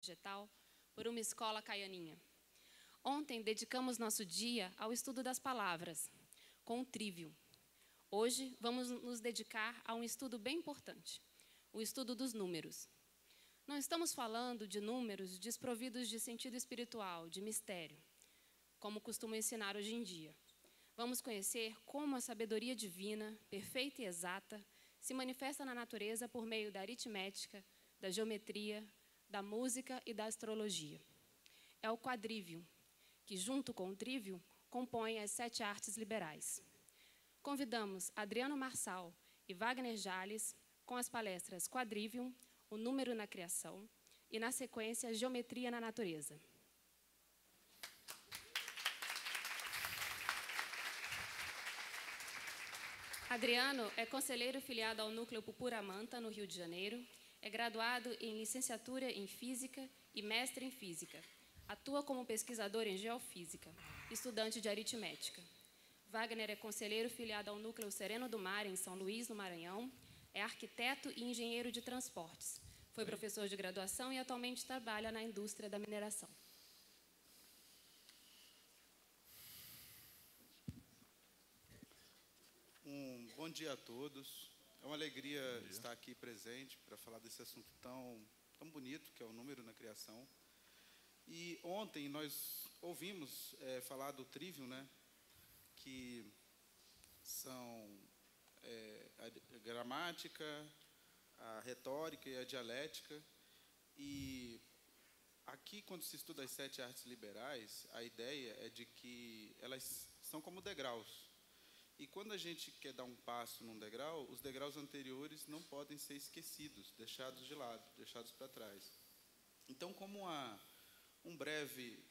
vegetal por uma escola caianinha. Ontem dedicamos nosso dia ao estudo das palavras, com o trívio. Hoje vamos nos dedicar a um estudo bem importante, o estudo dos números. Não estamos falando de números desprovidos de sentido espiritual, de mistério, como costumam ensinar hoje em dia. Vamos conhecer como a sabedoria divina, perfeita e exata, se manifesta na natureza por meio da aritmética, da geometria, da música e da astrologia. É o quadrívio, que junto com o trívio compõe as 7 artes liberais. Convidamos Adriano Marçal e Wagner Jales com as palestras Quadrivium, o número na criação, e na sequência Geometria na natureza. Adriano é conselheiro filiado ao Núcleo Pupuramanta, no Rio de Janeiro, é graduado em licenciatura em Física e mestre em Física. Atua como pesquisador em Geofísica, estudante de aritmética. Wagner é conselheiro filiado ao Núcleo Sereno do Mar, em São Luís, no Maranhão, é arquiteto e engenheiro de transportes. Foi professor de graduação e atualmente trabalha na indústria da mineração. Bom dia a todos. É uma alegria estar aqui presente para falar desse assunto tão bonito, que é o número na criação. E ontem nós ouvimos falar do trivium, né? Que são a gramática, a retórica e a dialética. E aqui, quando se estuda as 7 artes liberais, a ideia é de que elas são como degraus. E quando a gente quer dar um passo num degrau, os degraus anteriores não podem ser esquecidos, deixados de lado, deixados para trás. Então, como um breve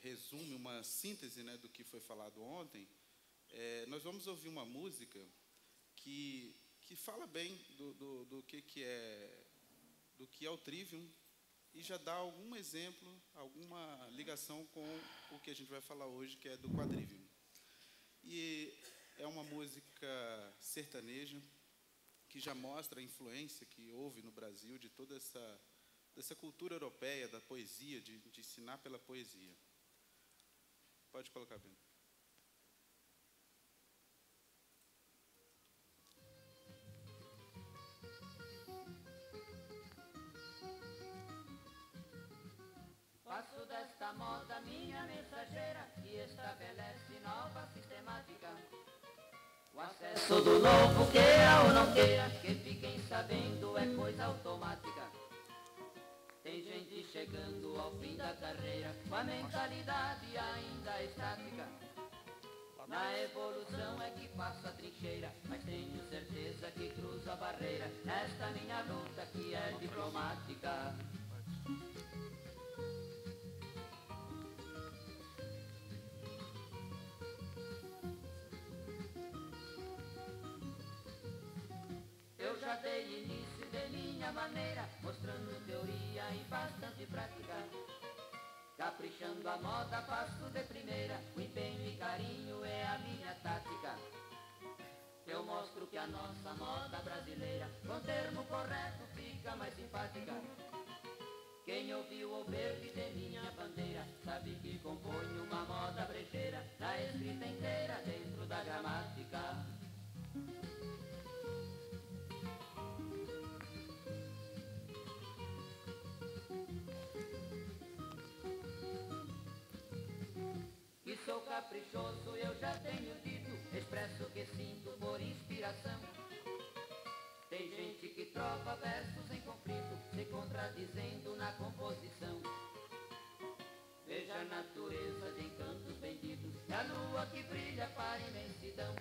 resumo, uma síntese, né, do que foi falado ontem, nós vamos ouvir uma música que fala bem do que é o trivium e já dá algum exemplo, alguma ligação com o que a gente vai falar hoje, que é do quadrivium. E é uma música sertaneja que já mostra a influência que houve no Brasil de toda dessa cultura europeia, da poesia, de ensinar pela poesia. Pode colocar, Bento. Faço desta moda minha mensageira que estabelece nova sistemática. O acesso do novo, queira ou não queira, que fiquem sabendo é coisa automática. Tem gente chegando ao fim da carreira com a mentalidade ainda estática. Na evolução é que passa a trincheira, mas tenho certeza que cruza a barreira nesta minha luta que é diplomática. Eu já dei início de minha maneira, mostrando teoria e bastante prática. Caprichando a moda, passo de primeira, o empenho e carinho é a minha tática. Eu mostro que a nossa moda brasileira, com termo correto, fica mais simpática. Quem ouviu o verde de minha bandeira, sabe que compõe uma moda brejeira, na escrita inteira dentro da gramática. Que sou caprichoso, eu já tenho dito, expresso o que sinto por inspiração. Tem gente que trova versos em conflito, se contradizendo na composição. Veja a natureza de encantos benditos, e a lua que brilha para a imensidão.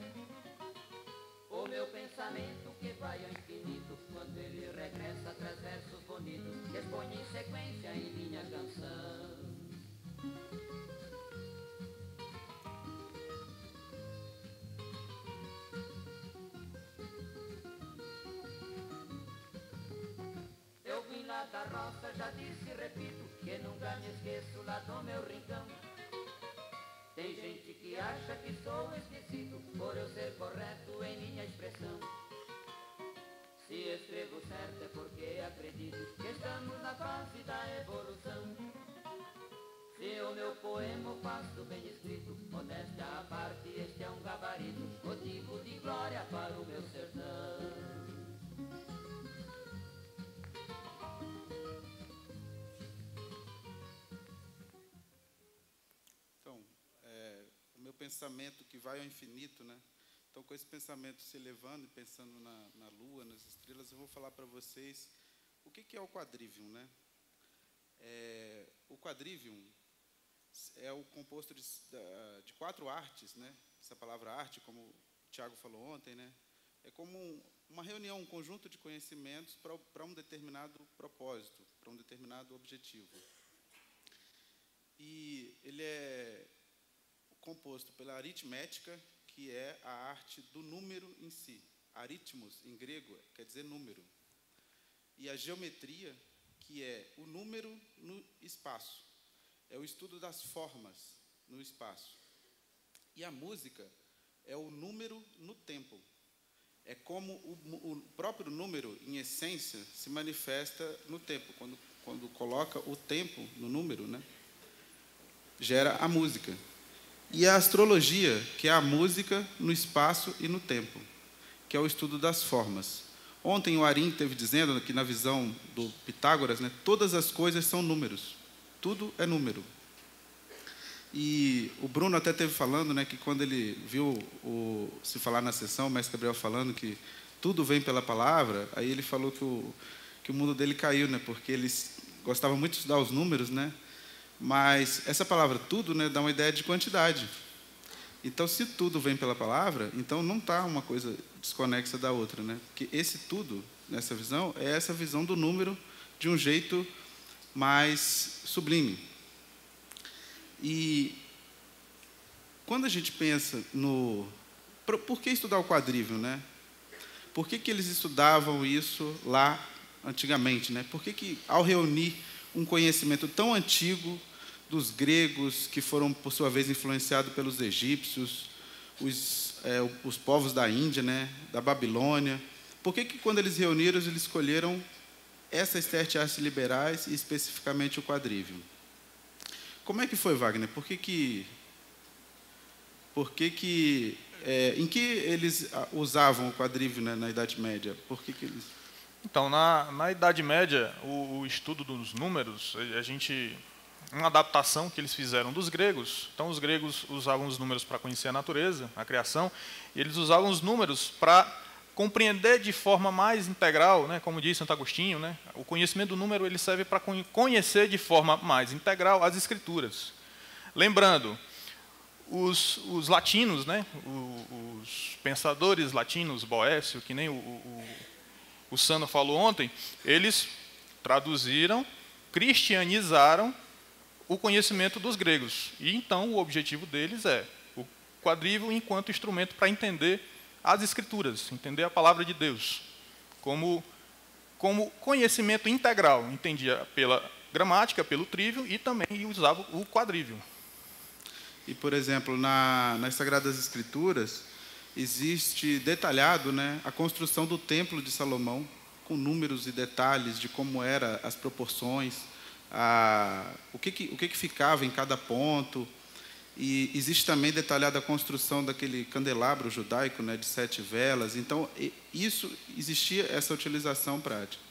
O meu pensamento que vai ao infinito, quando ele regressa traz versos bonitos, que expõe em sequência em minha canção. Eu vim lá da roça, já disse e repito, que nunca me esqueço lá do meu rincão. Tem gente que acha que sou esquecido, por eu ser correto em minha expressão. Se escrevo certo é porque acredito que estamos na fase da evolução. Se o meu poema eu faço bem escrito, modéstia à parte, este é um gabarito, motivo de glória para o meu sertão. Então, o meu pensamento que vai ao infinito, né? Então, com esse pensamento se elevando e pensando na lua, nas estrelas, eu vou falar para vocês o que é o quadrivium, né? O quadrivium é o composto de 4 artes, né? Essa palavra arte, como o Tiago falou ontem, né? É como uma reunião, um conjunto de conhecimentos para um determinado propósito, para um determinado objetivo. E ele é composto pela aritmética, que é a arte do número em si. Aritmos, em grego, quer dizer número. E a geometria, que é o número no espaço. É o estudo das formas no espaço. E a música é o número no tempo. É como o próprio número, em essência, se manifesta no tempo. Quando coloca o tempo no número, né, gera a música. E a astrologia, que é a música no espaço e no tempo, que é o estudo das formas. Ontem o Arim esteve dizendo que na visão do Pitágoras, né, todas as coisas são números. Tudo é número. E o Bruno até esteve falando, né, que quando ele viu se falar na sessão, o mestre Gabriel falando que tudo vem pela palavra, aí ele falou que o mundo dele caiu, né, porque ele gostava muito de estudar os números, né, mas essa palavra tudo, né, dá uma ideia de quantidade. Então, se tudo vem pela palavra, então não está uma coisa desconexa da outra, né? Porque esse tudo, nessa visão, é essa visão do número de um jeito mais sublime. E quando a gente pensa no... Por que estudar o quadrivium, né? Por que eles estudavam isso lá antigamente, né? Por que ao reunir um conhecimento tão antigo dos gregos, que foram, por sua vez, influenciados pelos egípcios, os povos da Índia, né, da Babilônia, por que quando eles reuniram, eles escolheram essas 7 artes liberais e especificamente o quadrivium? Como é que foi, Wagner? Em que eles usavam o quadrivium, né, na Idade Média? Por que eles... Então, na Idade Média, o estudo dos números, uma adaptação que eles fizeram dos gregos. Então, os gregos usavam os números para conhecer a natureza, a criação, e eles usavam os números para compreender de forma mais integral, né, como diz Santo Agostinho, né, o conhecimento do número ele serve para conhecer de forma mais integral as escrituras. Lembrando, os latinos, né, os pensadores latinos, Boécio, que nem o Sano falou ontem, eles traduziram, cristianizaram o conhecimento dos gregos. E, então, o objetivo deles é o quadrivium enquanto instrumento para entender as Escrituras, entender a palavra de Deus, como conhecimento integral. Entendia pela gramática, pelo trivium, e também usava o quadrivium. E, por exemplo, nas Sagradas Escrituras, existe detalhado, né, a construção do Templo de Salomão, com números e detalhes de como eram as proporções, o que ficava em cada ponto. E existe também detalhada a construção daquele candelabro judaico, né, de 7 velas. Então, existia essa utilização prática.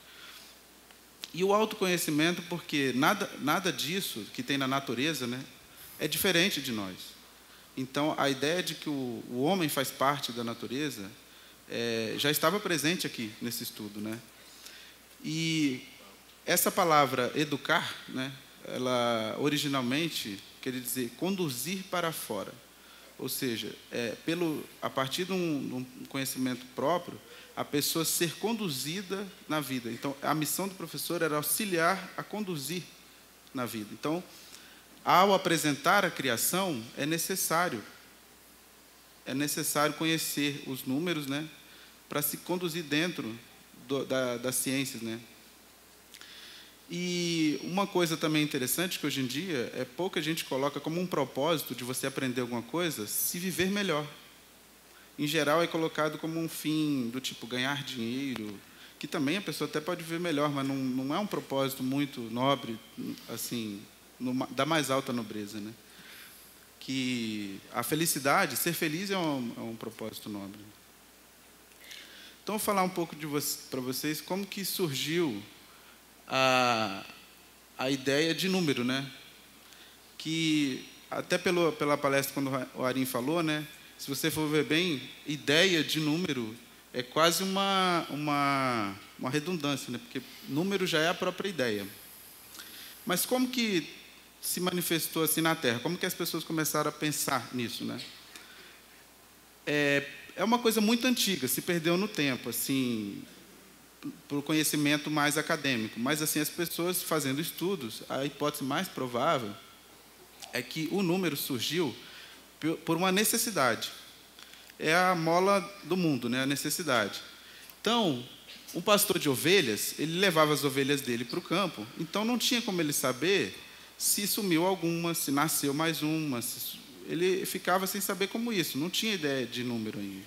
E o autoconhecimento, porque nada disso que tem na natureza, né, é diferente de nós. Então, a ideia de que o homem faz parte da natureza já estava presente aqui nesse estudo, né? E essa palavra educar, né, ela originalmente quer dizer conduzir para fora. Ou seja, a partir de um conhecimento próprio, a pessoa ser conduzida na vida. Então, a missão do professor era auxiliar a conduzir na vida. Então, ao apresentar a criação, é necessário conhecer os números, né, para se conduzir dentro das ciências, né. E uma coisa também interessante, que hoje em dia pouca gente coloca como um propósito de você aprender alguma coisa, se viver melhor. Em geral, é colocado como um fim do tipo ganhar dinheiro, que também a pessoa até pode ver melhor, mas não é um propósito muito nobre, assim, da mais alta nobreza, né? Que a felicidade, ser feliz é um propósito nobre. Então, vou falar um pouco para vocês como que surgiu a ideia de número, né? Que até pela palestra, quando o Arim falou, né? Se você for ver bem, ideia de número é quase uma redundância, né? Porque número já é a própria ideia. Mas como que se manifestou assim na Terra? Como que as pessoas começaram a pensar nisso, né? É uma coisa muito antiga, se perdeu no tempo, assim, por conhecimento mais acadêmico. Mas, assim, as pessoas fazendo estudos, a hipótese mais provável é que o número surgiu por uma necessidade. É a mola do mundo, né? A necessidade. Então, um pastor de ovelhas, ele levava as ovelhas dele para o campo, então não tinha como ele saber se sumiu alguma, se nasceu mais uma. Ele ficava sem saber como isso, não tinha ideia de número ainda.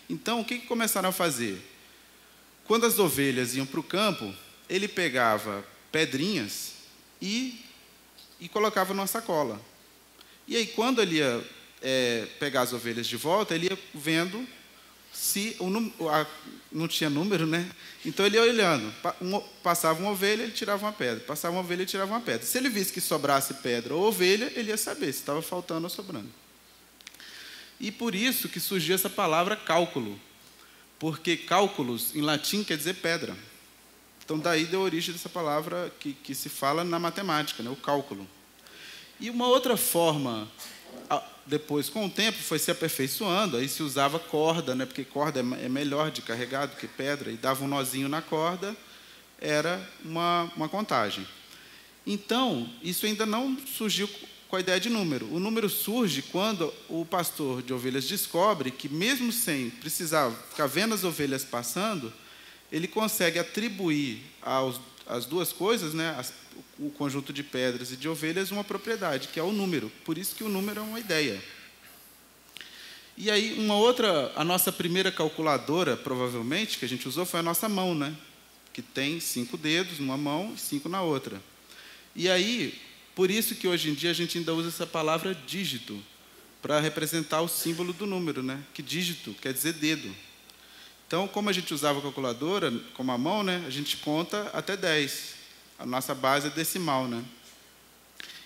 Então, o que começaram a fazer? Quando as ovelhas iam para o campo, ele pegava pedrinhas e colocava numa sacola. E aí, quando ele ia pegar as ovelhas de volta, ele ia vendo se não tinha número, né? Então, ele ia olhando. Passava uma ovelha, ele tirava uma pedra. Passava uma ovelha, ele tirava uma pedra. Se ele visse que sobrasse pedra ou ovelha, ele ia saber se estava faltando ou sobrando. E por isso que surgiu essa palavra cálculo. Porque cálculos, em latim, quer dizer pedra. Então, daí deu origem dessa palavra que se fala na matemática, né? O cálculo. E uma outra forma, depois, com o tempo, foi se aperfeiçoando, aí se usava corda, né? Porque corda é melhor de carregar do que pedra, e dava um nozinho na corda, era uma contagem. Então, isso ainda não surgiu com a ideia de número. O número surge quando o pastor de ovelhas descobre que, mesmo sem precisar ficar vendo as ovelhas passando, ele consegue atribuir às duas coisas, né? O conjunto de pedras e de ovelhas, uma propriedade, que é o número. Por isso que o número é uma ideia. E aí, a nossa primeira calculadora, provavelmente, que a gente usou, foi a nossa mão, né? Que tem 5 dedos numa mão e 5 na outra. E aí, por isso que hoje em dia a gente ainda usa essa palavra dígito, para representar o símbolo do número, né? Que dígito quer dizer dedo. Então, como a gente usava a calculadora, como a mão, né? A gente conta até 10. A nossa base é decimal, né?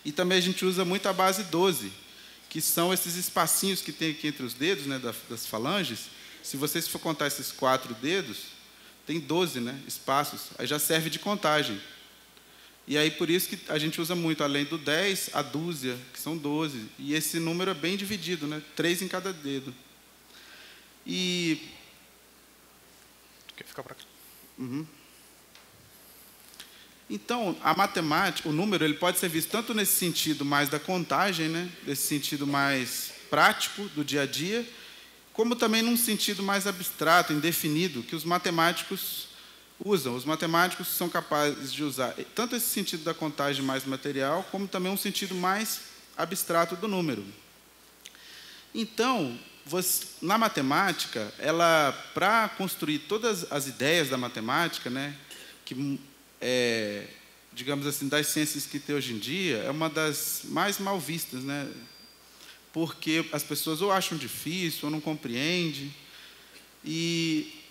E também a gente usa muito a base 12, que são esses espacinhos que tem aqui entre os dedos, né, das falanges. Se vocês for contar esses 4 dedos, tem 12, né, espaços. Aí já serve de contagem. E aí, por isso que a gente usa muito, além do 10, a dúzia, que são 12. E esse número é bem dividido, né? 3 em cada dedo. E... Quer ficar para cá? Uhum. Então, a matemática, o número, ele pode ser visto tanto nesse sentido mais da contagem, né? Desse sentido mais prático do dia a dia, como também num sentido mais abstrato, indefinido, que os matemáticos usam. Os matemáticos são capazes de usar tanto esse sentido da contagem mais material, como também um sentido mais abstrato do número. Então, na matemática, para construir todas as ideias da matemática, né, que digamos assim, das ciências que tem hoje em dia, é uma das mais mal vistas, né? Porque as pessoas ou acham difícil, ou não compreendem. E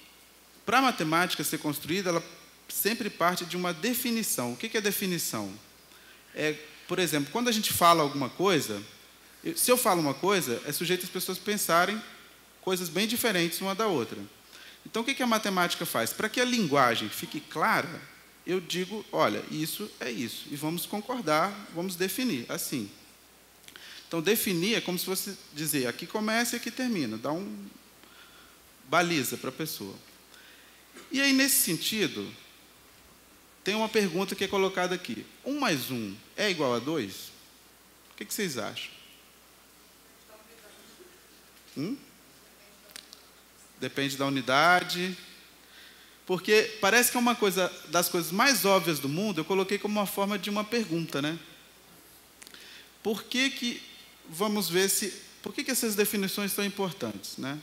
para a matemática ser construída, ela sempre parte de uma definição. O que é definição? Por exemplo, quando a gente fala alguma coisa, se eu falo uma coisa, é sujeito as pessoas pensarem coisas bem diferentes uma da outra. Então, o que a matemática faz? Para que a linguagem fique clara, eu digo, olha, isso é isso, e vamos concordar, vamos definir, assim. Então, definir é como se fosse dizer, aqui começa e aqui termina, dá baliza para a pessoa. E aí, nesse sentido, tem uma pergunta que é colocada aqui. 1 mais 1 é igual a 2? O que vocês acham? Depende da unidade. Porque parece que é uma das coisas mais óbvias do mundo, eu coloquei como uma forma de uma pergunta, né? Por que essas definições são importantes, né?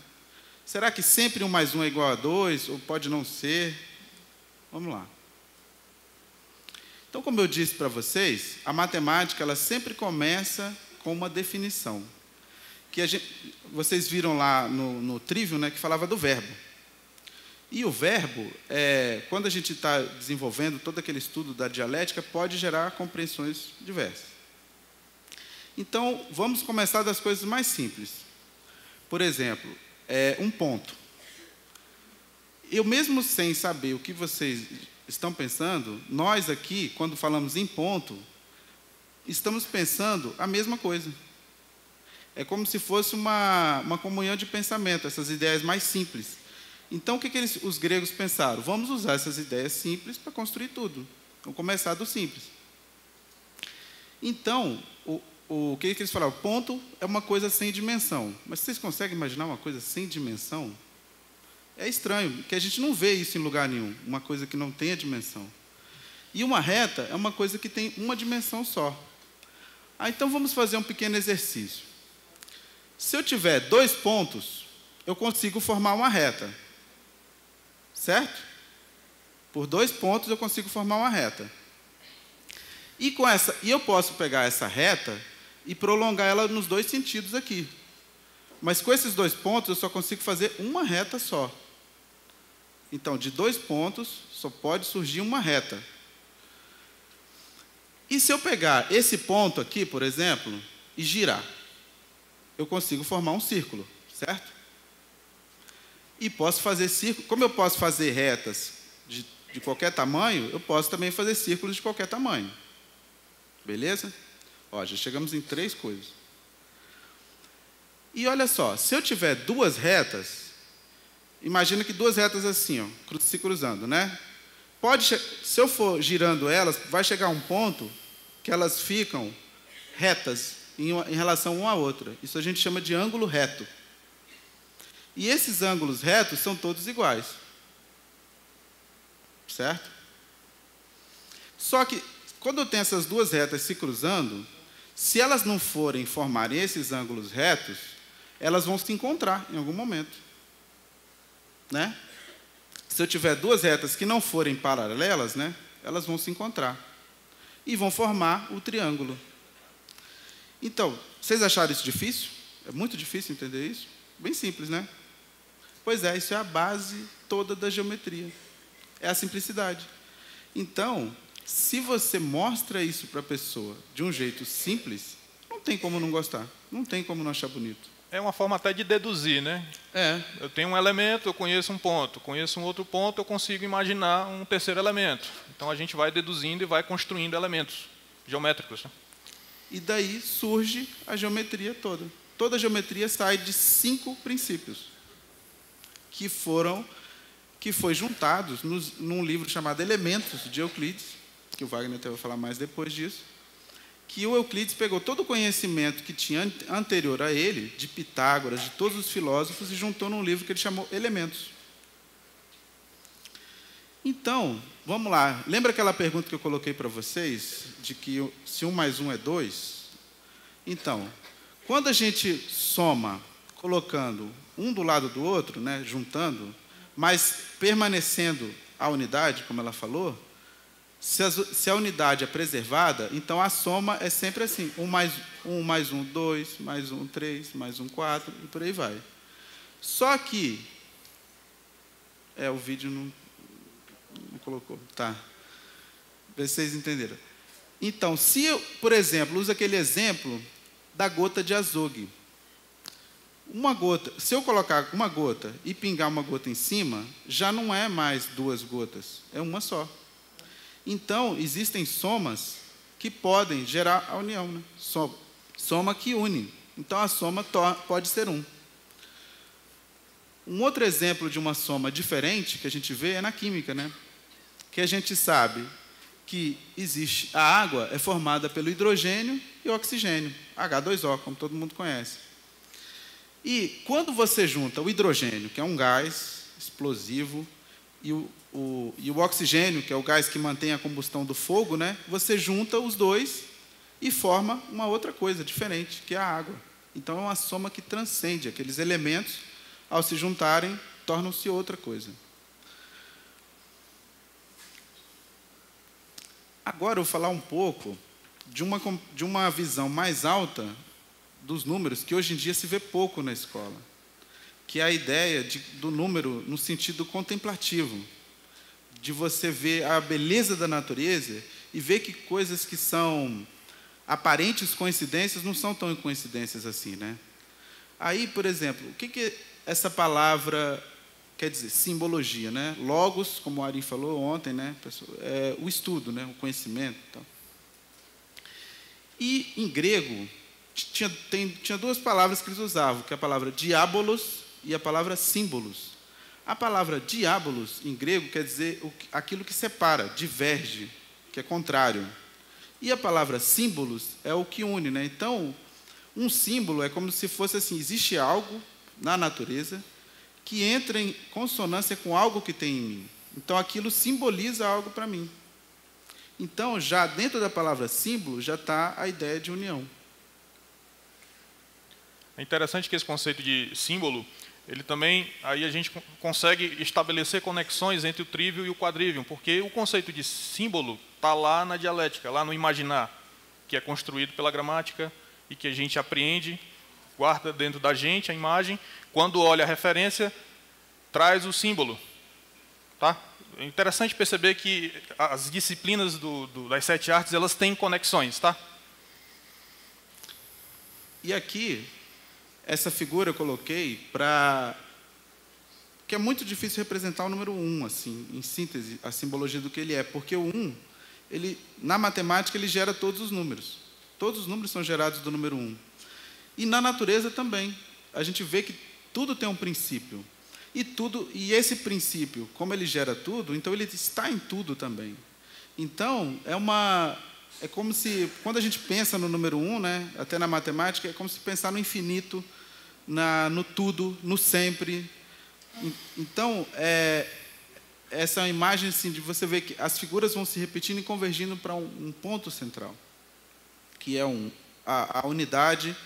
Será que sempre 1 mais 1 é igual a 2, ou pode não ser? Vamos lá. Então, como eu disse para vocês, a matemática ela sempre começa com uma definição. Vocês viram lá no trivium, né, que falava do verbo. E o verbo, quando a gente está desenvolvendo todo aquele estudo da dialética, pode gerar compreensões diversas. Então, vamos começar das coisas mais simples. Por exemplo, um ponto. Eu mesmo sem saber o que vocês estão pensando, nós aqui, quando falamos em ponto, estamos pensando a mesma coisa. É como se fosse uma comunhão de pensamento, essas ideias mais simples. Então, o que os gregos pensaram? Vamos usar essas ideias simples para construir tudo. Vamos começar do simples. Então, o que eles falaram? Ponto é uma coisa sem dimensão. Mas vocês conseguem imaginar uma coisa sem dimensão? É estranho, porque a gente não vê isso em lugar nenhum, uma coisa que não tenha dimensão. E uma reta é uma coisa que tem uma dimensão só. Então, vamos fazer um pequeno exercício. Se eu tiver 2 pontos, eu consigo formar uma reta. Certo? Por 2 pontos, eu consigo formar uma reta. E eu posso pegar essa reta e prolongar ela nos 2 sentidos aqui. Mas com esses 2 pontos, eu só consigo fazer uma reta só. Então, de 2 pontos, só pode surgir uma reta. E se eu pegar esse ponto aqui, por exemplo, e girar, eu consigo formar um círculo, certo? E posso fazer círculo. Como eu posso fazer retas de qualquer tamanho, eu posso também fazer círculos de qualquer tamanho. Beleza? Ó, já chegamos em 3 coisas. E olha só, se eu tiver 2 retas, imagina que 2 retas assim, ó, se cruzando, né? Se eu for girando elas, vai chegar um ponto que elas ficam retas em relação uma à outra. Isso a gente chama de ângulo reto. E esses ângulos retos são todos iguais. Certo? Só que, quando eu tenho essas 2 retas se cruzando, se elas não forem formarem esses ângulos retos, elas vão se encontrar em algum momento. Né? Se eu tiver 2 retas que não forem paralelas, né, elas vão se encontrar. E vão formar o triângulo. Então, vocês acharam isso difícil? É muito difícil entender isso? Bem simples, né? Pois é, isso é a base toda da geometria. É a simplicidade. Então, se você mostra isso para a pessoa de um jeito simples, não tem como não gostar. Não tem como não achar bonito. É uma forma até de deduzir, né? Eu tenho um elemento, eu conheço um ponto. Conheço um outro ponto, eu consigo imaginar um terceiro elemento. Então, a gente vai deduzindo e vai construindo elementos geométricos. Né? E daí surge a geometria toda. Toda a geometria sai de 5 princípios que foi juntados num livro chamado Elementos, de Euclides, que o Wagner até vai falar mais depois disso, que o Euclides pegou todo o conhecimento que tinha anterior a ele, de Pitágoras, de todos os filósofos, e juntou num livro que ele chamou Elementos. Então, vamos lá. Lembra aquela pergunta que eu coloquei para vocês, de que se 1 mais 1 é 2? Então, quando a gente soma, colocando um do lado do outro, né, juntando, mas permanecendo a unidade, como ela falou, se a unidade é preservada, então a soma é sempre assim, 1 mais 1, 2, mais 1, 3, mais 1, 4, e por aí vai. Só que, o vídeo não colocou, tá. Vê se vocês entenderam. Então, se eu, por exemplo, uso aquele exemplo da gota de azogue. Uma gota, se eu colocar uma gota e pingar uma gota em cima, já não é mais 2 gotas, é uma só. Então, existem somas que podem gerar a união, né? Soma que une. Então, a soma pode ser 1. Um outro exemplo de uma soma diferente que a gente vê é na química, né? Que a gente sabe que existe, a água é formada pelo hidrogênio e o oxigênio, H2O, como todo mundo conhece. E quando você junta o hidrogênio, que é um gás explosivo, e o oxigênio, que é o gás que mantém a combustão do fogo, né, você junta os dois e forma uma outra coisa diferente, que é a água. Então, é uma soma que transcende. Aqueles elementos, ao se juntarem, tornam-se outra coisa. Agora eu vou falar um pouco de uma visão mais alta dos números, que hoje em dia se vê pouco na escola, que é a ideia do número no sentido contemplativo, de você ver a beleza da natureza e ver que coisas que são aparentes coincidências não são tão coincidências assim, né? Aí, por exemplo, o que essa palavra quer dizer? Simbologia, né? Logos, como o Ari falou ontem, né? É o estudo, né? O conhecimento. Então. E em grego tinha duas palavras que eles usavam, que é a palavra diabolos e a palavra símbolos. A palavra diabolos, em grego, quer dizer aquilo que separa, diverge, que é contrário. E a palavra símbolos é o que une, né? Então, um símbolo é como se fosse assim, existe algo na natureza que entra em consonância com algo que tem em mim. Então, aquilo simboliza algo para mim. Então, já dentro da palavra símbolo, já está a ideia de união. É interessante que esse conceito de símbolo, ele também, aí a gente consegue estabelecer conexões entre o trivium e o quadrivium, porque o conceito de símbolo está lá na dialética, lá no imaginar, que é construído pela gramática e que a gente apreende, guarda dentro da gente a imagem, quando olha a referência, traz o símbolo. Tá? É interessante perceber que as disciplinas das 7 artes, elas têm conexões. Tá? E aqui, essa figura eu coloquei para... que é muito difícil representar o número 1, assim, em síntese, a simbologia do que ele é, porque o 1, na matemática, ele gera todos os números. Todos os números são gerados do número 1. E na natureza também. A gente vê que tudo tem um princípio. E esse princípio, como ele gera tudo, então ele está em tudo também. Então, é como se, quando a gente pensa no número 1, né, até na matemática, é como se pensar no infinito, no tudo, no sempre. Então, essa é uma imagem assim, de você ver que as figuras vão se repetindo e convergindo para um ponto central, que é a unidade,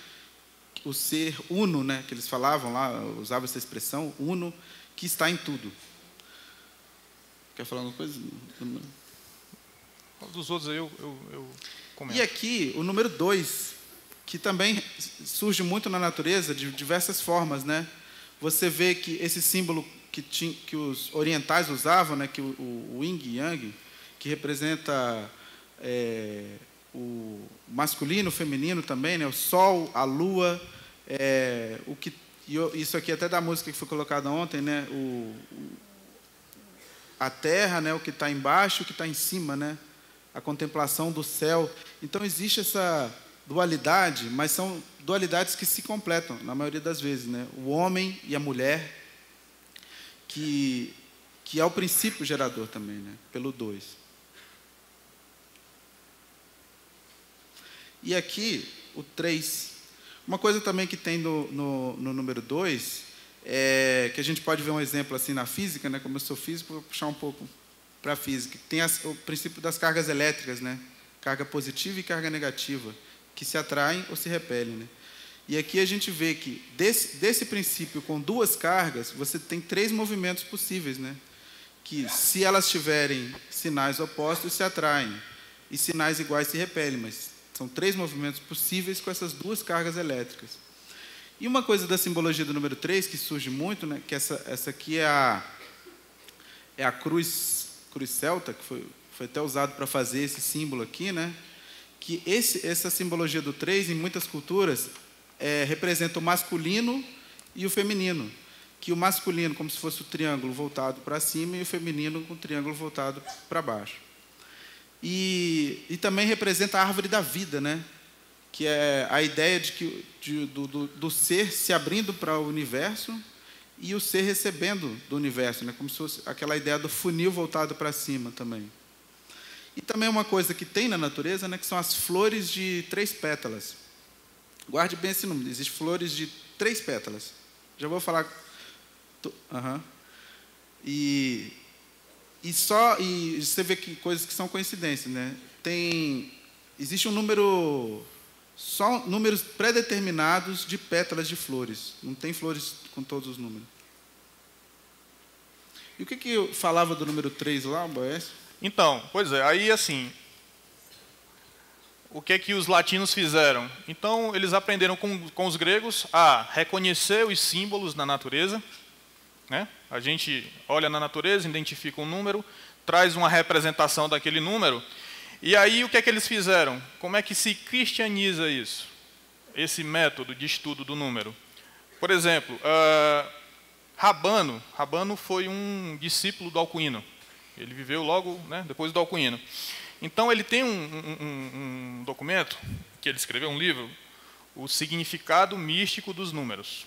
o ser uno, né, que eles falavam lá, usavam essa expressão, uno, que está em tudo. Quer falar alguma coisa? Dos outros aí eu comento. E aqui, o número 2, que também surge muito na natureza, de diversas formas, né? Você vê que esse símbolo que os orientais usavam, né, que o yin e yang, que representa o masculino, o feminino também, né, o sol, a lua, isso aqui até da música que foi colocada ontem, né, a terra, né, o que está embaixo, o que está em cima, né, a contemplação do céu. Então existe essa dualidade, mas são dualidades que se completam na maioria das vezes, né, o homem e a mulher, que é o princípio gerador também, né, pelo 2. E aqui, o 3. Uma coisa também que tem no número 2, que a gente pode ver um exemplo assim na física, né? Como eu sou físico, vou puxar um pouco para a física. Tem o princípio das cargas elétricas, né? Carga positiva e carga negativa, que se atraem ou se repelem, né? E aqui a gente vê que desse princípio com 2 cargas, você tem 3 movimentos possíveis, né? Que se elas tiverem sinais opostos, se atraem, e sinais iguais se repelem, mas são 3 movimentos possíveis com essas 2 cargas elétricas. E uma coisa da simbologia do número 3, que surge muito, né, que essa aqui é a cruz celta, que foi até usado para fazer esse símbolo aqui, né, que essa simbologia do 3, em muitas culturas, representa o masculino e o feminino. Que o masculino, como se fosse o triângulo voltado para cima, e o feminino com o triângulo voltado para baixo. E também representa a árvore da vida, né? Que é a ideia do ser se abrindo para o universo e o ser recebendo do universo, né? Como se fosse aquela ideia do funil voltado para cima também. E também uma coisa que tem na natureza, né, que são as flores de 3 pétalas. Guarde bem esse número, existem flores de 3 pétalas. Já vou falar... E você vê que coisas que são coincidências, né? Existe um número, só números pré-determinados de pétalas de flores. Não tem flores com todos os números. E o que eu falava do número 3 lá, Boés? Então, pois é, aí assim, o que é que os latinos fizeram? Então, eles aprenderam com os gregos a reconhecer os símbolos na natureza, né? A gente olha na natureza, identifica um número, traz uma representação daquele número, e aí o que é que eles fizeram? Como é que se cristianiza isso? Esse método de estudo do número. Por exemplo, Rabano foi um discípulo do Alcuino. Ele viveu logo, né, depois do Alcuino. Então, ele tem um documento, que ele escreveu, um livro, O Significado Místico dos Números.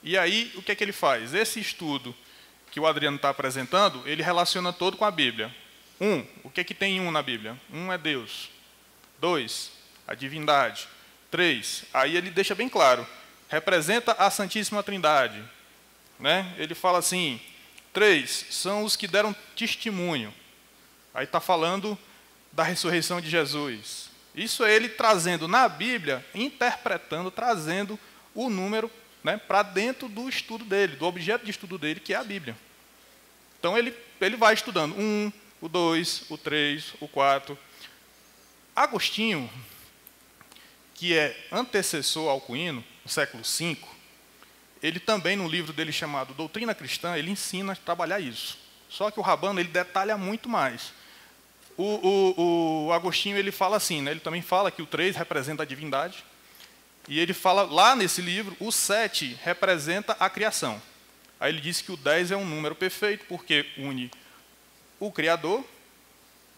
E aí, o que é que ele faz? Esse estudo que o Adriano está apresentando, ele relaciona todo com a Bíblia. O que é que tem na Bíblia? É Deus. 2, a divindade. 3, aí ele deixa bem claro, representa a Santíssima Trindade. Né? Ele fala assim, 3, são os que deram testemunho. Aí está falando da ressurreição de Jesus. Isso é ele trazendo na Bíblia, interpretando, trazendo o número, né, para dentro do estudo dele, do objeto de estudo dele, que é a Bíblia. Então, ele vai estudando o 2, o 3, o 4. Agostinho, que é antecessor ao Alcuino, no século V, ele também, no livro dele chamado Doutrina Cristã, ele ensina a trabalhar isso. Só que o Rabano, ele detalha muito mais. O Agostinho, ele fala assim, né, ele também fala que o 3 representa a divindade, e ele fala lá nesse livro, o 7 representa a criação. Aí ele diz que o 10 é um número perfeito, porque une o Criador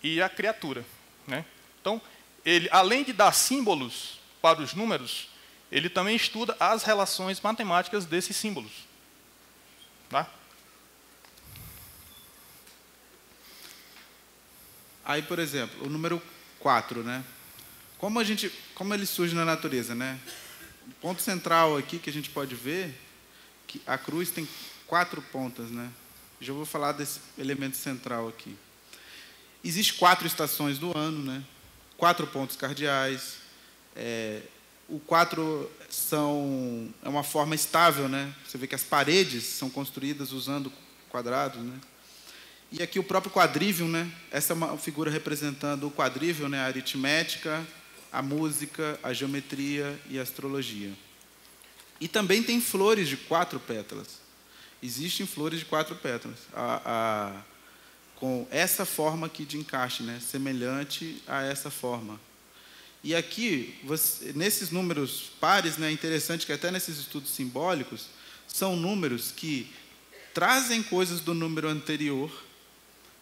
e a criatura. Né? Então, ele, além de dar símbolos para os números, ele também estuda as relações matemáticas desses símbolos. Tá? Aí, por exemplo, o número 4, né? Como ele surge na natureza, né? O ponto central aqui que a gente pode ver, que a cruz tem 4 pontas, né? Já vou falar desse elemento central aqui. Existem 4 estações do ano, né? 4 pontos cardeais. O 4 é uma forma estável, né? Você vê que as paredes são construídas usando quadrados, né? E aqui o próprio quadrívio, né? Essa é uma figura representando o quadrívio, né? A aritmética, a música, a geometria e a astrologia. E também tem flores de 4 pétalas. Existem flores de 4 pétalas, com essa forma aqui de encaixe, né? Semelhante a essa forma. E aqui, nesses números pares, né? É interessante que até nesses estudos simbólicos, são números que trazem coisas do número anterior,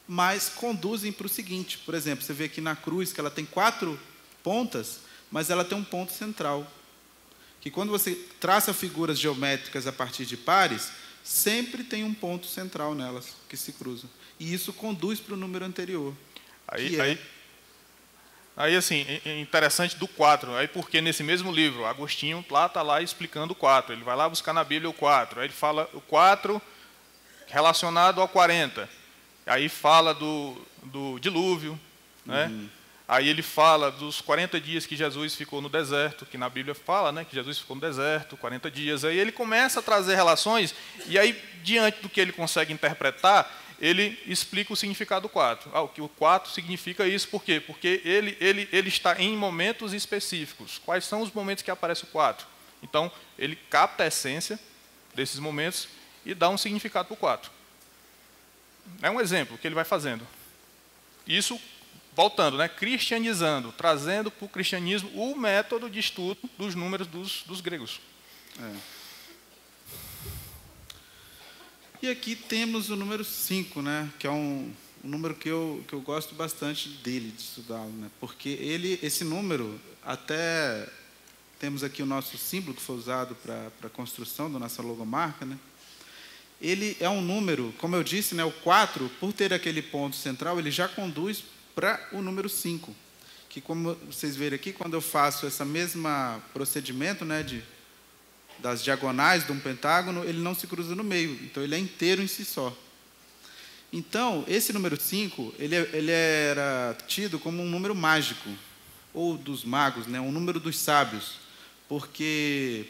mas conduzem para o seguinte. Por exemplo, você vê aqui na cruz que ela tem 4 pontas, mas ela tem um ponto central. Que quando você traça figuras geométricas a partir de pares, sempre tem um ponto central nelas, que se cruzam. E isso conduz para o número anterior. Aí, assim, é interessante do 4, aí porque nesse mesmo livro, Agostinho está lá explicando o 4, ele vai lá buscar na Bíblia o 4, aí ele fala o 4 relacionado ao 40, aí fala do dilúvio, né? Aí ele fala dos 40 dias que Jesus ficou no deserto, que na Bíblia fala, né, que Jesus ficou no deserto, 40 dias. Aí ele começa a trazer relações, e aí, diante do que ele consegue interpretar, ele explica o significado do 4. O que o 4 significa isso, por quê? Porque ele está em momentos específicos. Quais são os momentos que aparece o 4? Então, ele capta a essência desses momentos e dá um significado para o 4. É um exemplo que ele vai fazendo. Isso, voltando, né, cristianizando, trazendo para o cristianismo o método de estudo dos números dos gregos. E aqui temos o número 5, né, que é um número que eu gosto bastante dele, de estudá-lo, né, porque esse número, até temos aqui o nosso símbolo que foi usado para a construção da nossa logomarca, né, ele é um número, como eu disse, né, o 4, por ter aquele ponto central, ele já conduz para o número 5, que como vocês verem aqui, quando eu faço esse mesmo procedimento, né, das diagonais de um pentágono, ele não se cruza no meio, então ele é inteiro em si só. Então, esse número 5, ele era tido como um número mágico, ou dos magos, né, um número dos sábios, porque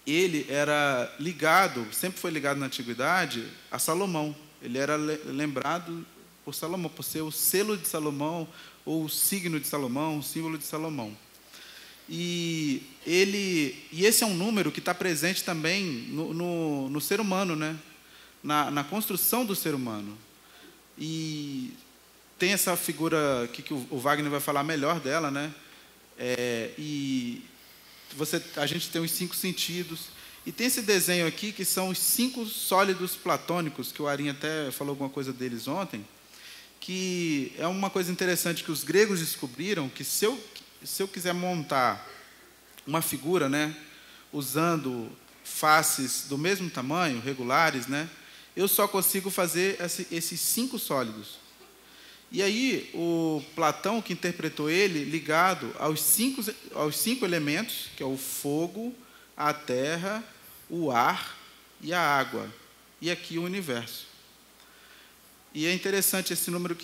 ele era ligado, sempre foi ligado na antiguidade, a Salomão. Ele era lembrado por Salomão, por ser o selo de Salomão, ou o signo de Salomão, o símbolo de Salomão. E esse é um número que está presente também no ser humano, né? Na construção do ser humano. E tem essa figura aqui que o Wagner vai falar melhor dela, né? A gente tem os 5 sentidos. E tem esse desenho aqui, que são os 5 sólidos platônicos, que o Arinho até falou alguma coisa deles ontem, que é uma coisa interessante que os gregos descobriram, que se eu quiser montar uma figura, né, usando faces do mesmo tamanho, regulares, né, eu só consigo fazer esses 5 sólidos. E aí, o Platão, que interpretou ele, ligado aos 5 elementos, que é o fogo, a terra, o ar e a água. E aqui o universo. E é interessante esse número,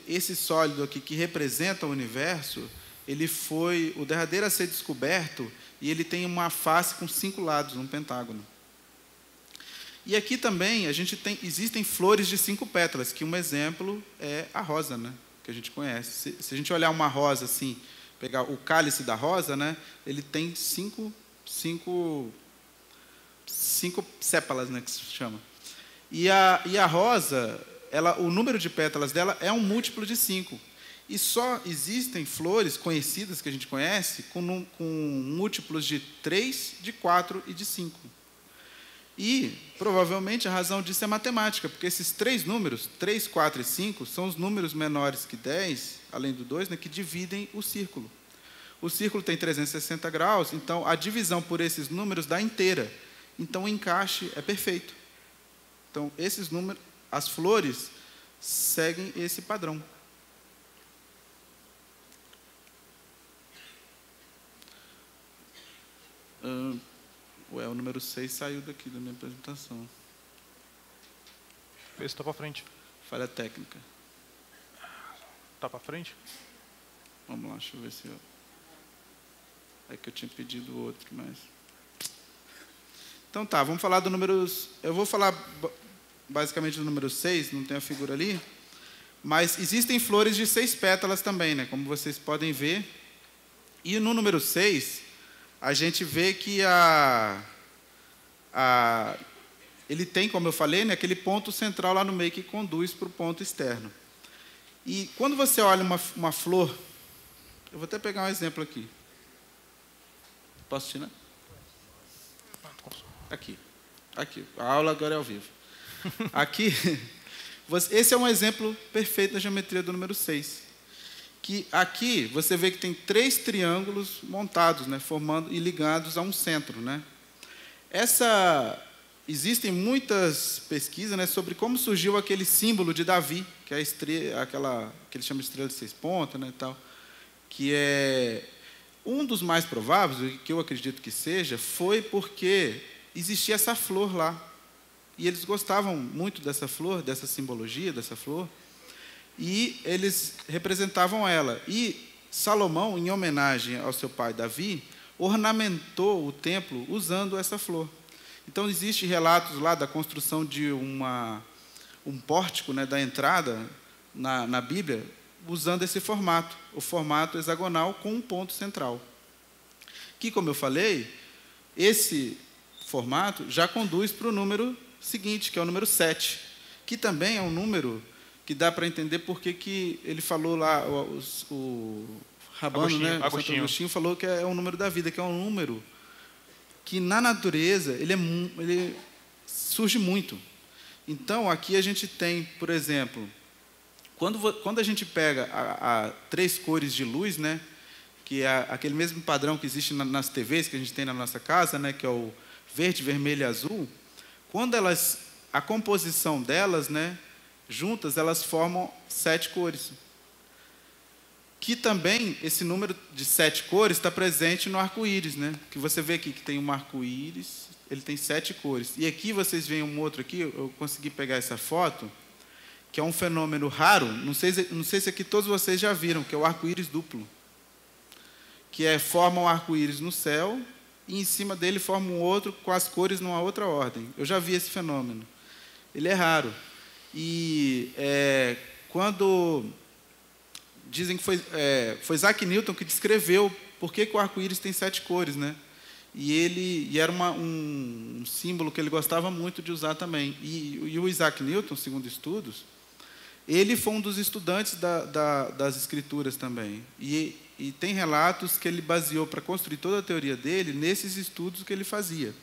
esse sólido aqui, que representa o universo, ele foi o derradeiro a ser descoberto, e ele tem uma face com 5 lados, um pentágono. E aqui também existem flores de 5 pétalas, que um exemplo é a rosa, né, que a gente conhece. Se a gente olhar uma rosa assim, pegar o cálice da rosa, né, ele tem 5 sépalas, né, que se chama. E a rosa, o número de pétalas dela é um múltiplo de 5. E só existem flores conhecidas, que a gente conhece, com múltiplos de 3, de 4 e de 5. E, provavelmente, a razão disso é matemática, porque esses 3 números, 3, 4 e 5, são os números menores que 10, além do 2, né, que dividem o círculo. O círculo tem 360 graus, então a divisão por esses números dá inteira. Então o encaixe é perfeito. Então, esses números, as flores, seguem esse padrão. O número 6 saiu daqui da minha apresentação. Esse está para frente. Falha técnica. Está para frente? Vamos lá, deixa eu ver se eu... É que eu tinha pedido outro, mas... Então tá, vamos falar do número... Eu vou falar basicamente do número 6, não tem a figura ali, mas existem flores de 6 pétalas também, né, como vocês podem ver. E no número 6, a gente vê que ele tem, como eu falei, né, aquele ponto central lá no meio que conduz para o ponto externo. E quando você olha uma flor... Eu vou até pegar um exemplo aqui. Posso tirar? Aqui. A aula agora é ao vivo. Aqui, esse é um exemplo perfeito da geometria do número 6. Que aqui você vê que tem 3 triângulos montados, né, formando e ligados a um centro, né? Existem muitas pesquisas, né, sobre como surgiu aquele símbolo de Davi, que é que eles chamam de estrela de 6 pontas, né, e tal, que é um dos mais prováveis, que eu acredito que seja, foi porque existia essa flor lá. E eles gostavam muito dessa flor, dessa simbologia dessa flor, e eles representavam ela. E Salomão, em homenagem ao seu pai Davi, ornamentou o templo usando essa flor. Então, existem relatos lá da construção de um pórtico, né, da entrada na Bíblia, usando esse formato, o formato hexagonal com um ponto central. Que, como eu falei, esse formato já conduz para o número seguinte, que é o número 7, que também é um número que dá para entender porque que ele falou lá, o Rabano, né, Santo Agostinho falou que é o número da vida, que é um número que na natureza ele surge muito. Então, aqui a gente tem, por exemplo, quando a gente pega 3 cores de luz, né, que é aquele mesmo padrão que existe nas TVs que a gente tem na nossa casa, né, que é o verde, vermelho e azul, quando a composição delas, né, juntas, elas formam 7 cores. Que também, esse número de 7 cores está presente no arco-íris, né, que você vê aqui que tem um arco-íris, ele tem 7 cores. E aqui vocês veem um outro aqui, eu consegui pegar essa foto, que é um fenômeno raro, não sei se aqui todos vocês já viram, que é o arco-íris duplo, que forma um arco-íris no céu, e em cima dele forma um outro com as cores numa outra ordem. Eu já vi esse fenômeno. Ele é raro. E quando dizem que foi Isaac Newton que descreveu por que o arco-íris tem 7 cores, né? E era um símbolo que ele gostava muito de usar também. E o Isaac Newton, segundo estudos, ele foi um dos estudantes das escrituras também. E tem relatos que ele baseou para construir toda a teoria dele nesses estudos que ele fazia.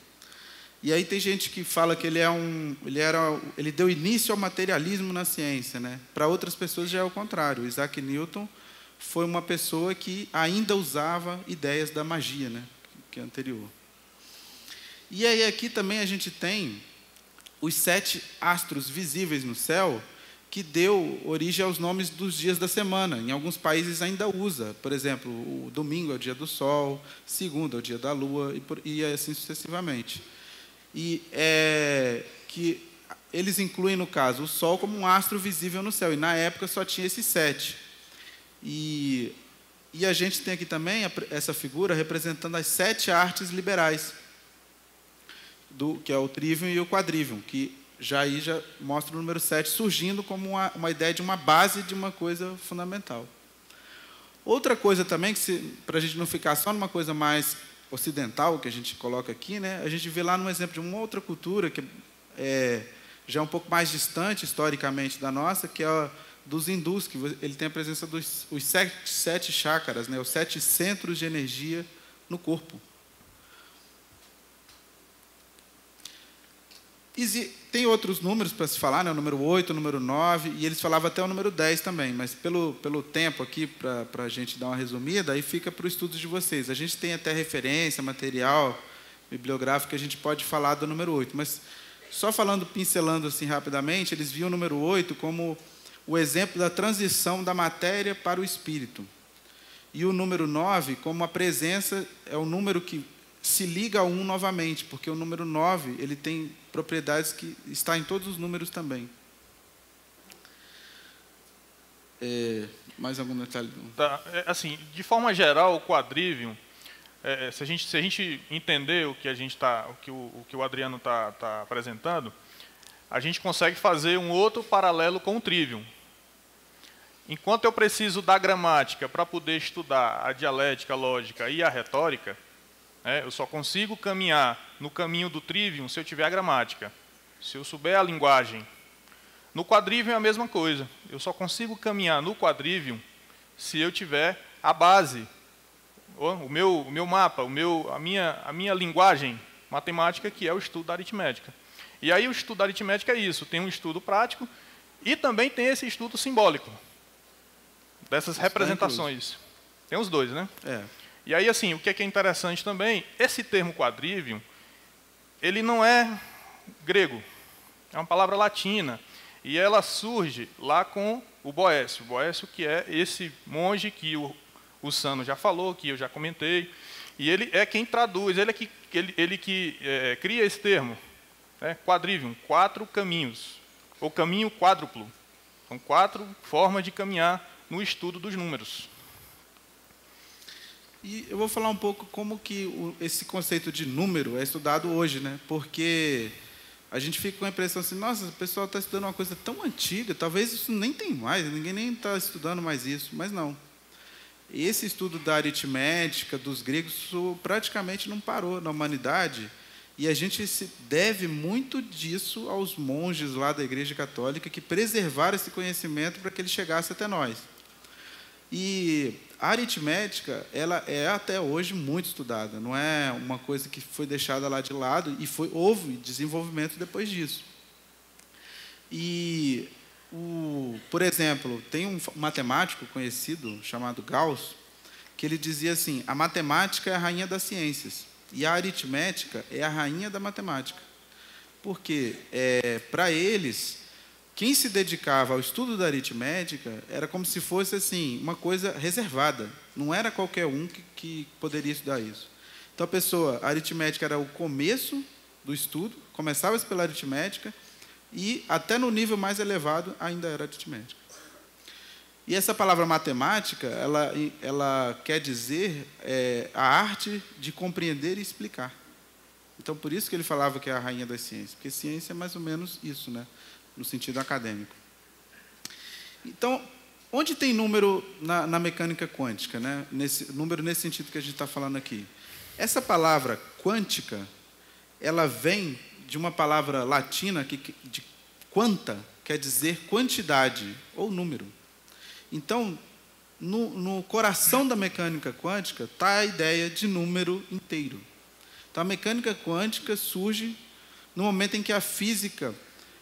E aí tem gente que fala que ele deu início ao materialismo na ciência, né? Para outras pessoas já é o contrário. O Isaac Newton foi uma pessoa que ainda usava ideias da magia, né? Que é anterior. E aí aqui também a gente tem os 7 astros visíveis no céu, que deu origem aos nomes dos dias da semana. Em alguns países ainda usa. Por exemplo, o domingo é o dia do sol, segunda é o dia da lua, e assim sucessivamente. E que eles incluem, no caso, o sol como um astro visível no céu. E na época só tinha esses 7. E a gente tem aqui também essa figura representando as 7 artes liberais, que é o trivium e o quadrivium, que já mostra o número 7 surgindo como uma ideia de uma base de uma coisa fundamental. Outra coisa também, para a gente não ficar só numa coisa mais ocidental, que a gente coloca aqui, né, a gente vê lá num exemplo de uma outra cultura, que já é um pouco mais distante historicamente da nossa, que é dos hindus, que ele tem a presença dos 7 chakras, né, os 7 centros de energia no corpo. Tem outros números para se falar, né, o número 8, o número 9, e eles falavam até o número 10 também, mas pelo tempo aqui, para a gente dar uma resumida, aí fica para o estudo de vocês. A gente tem até referência, material bibliográfico, que a gente pode falar do número 8, mas só pincelando assim rapidamente, eles viam o número 8 como o exemplo da transição da matéria para o espírito. E o número 9 como a presença, é o número que se liga a 1 novamente, porque o número 9 ele tem propriedades que está em todos os números também. Mais algum detalhe? Tá, assim, de forma geral, o quadrivium, se a gente entender o que o Adriano está apresentando, a gente consegue fazer um outro paralelo com o trivium. Enquanto eu preciso da gramática para poder estudar a dialética, a lógica e a retórica, eu só consigo caminhar no caminho do trivium se eu tiver a gramática, se eu souber a linguagem. No quadrivium é a mesma coisa. Eu só consigo caminhar no quadrivium se eu tiver a base, o meu mapa, a minha linguagem matemática, que é o estudo da aritmética. E aí o estudo da aritmética é isso, tem um estudo prático e também tem esse estudo simbólico, dessas representações. Tem os dois, né? E aí, assim, o que é interessante também, esse termo quadrivium, ele não é grego, é uma palavra latina, e ela surge lá com o Boécio. O Boécio, que é esse monge que o Sano já falou, que eu já comentei, e ele é quem traduz, ele que cria esse termo, né? Quadrivium, 4 caminhos, ou caminho quádruplo. São 4 formas de caminhar no estudo dos números. E eu vou falar um pouco como que esse conceito de número é estudado hoje, né? Porque a gente fica com a impressão assim, nossa, o pessoal está estudando uma coisa tão antiga, talvez isso nem tem mais, ninguém nem está estudando mais isso, mas não. Esse estudo da aritmética, dos gregos, isso praticamente não parou na humanidade, e a gente se deve muito disso aos monges lá da Igreja Católica que preservaram esse conhecimento para que ele chegasse até nós. E a aritmética, ela é até hoje muito estudada, não é uma coisa que foi deixada lá de lado, e houve desenvolvimento depois disso. E, por exemplo, tem um matemático conhecido, chamado Gauss, que ele dizia assim, a matemática é a rainha das ciências, e a aritmética é a rainha da matemática. Porque, para eles, quem se dedicava ao estudo da aritmética era como se fosse assim, uma coisa reservada. Não era qualquer um que poderia estudar isso. Então, a aritmética era o começo do estudo, começava-se pela aritmética, e até no nível mais elevado ainda era aritmética. E essa palavra matemática, ela quer dizer a arte de compreender e explicar. Então, por isso que ele falava que é a rainha das ciências, porque ciência é mais ou menos isso, né? No sentido acadêmico. Então, onde tem número na mecânica quântica, né? Número nesse sentido que a gente está falando aqui? Essa palavra quântica, ela vem de uma palavra latina de quanta, quer dizer quantidade ou número. Então, no coração da mecânica quântica está a ideia de número inteiro. Então, a mecânica quântica surge no momento em que a física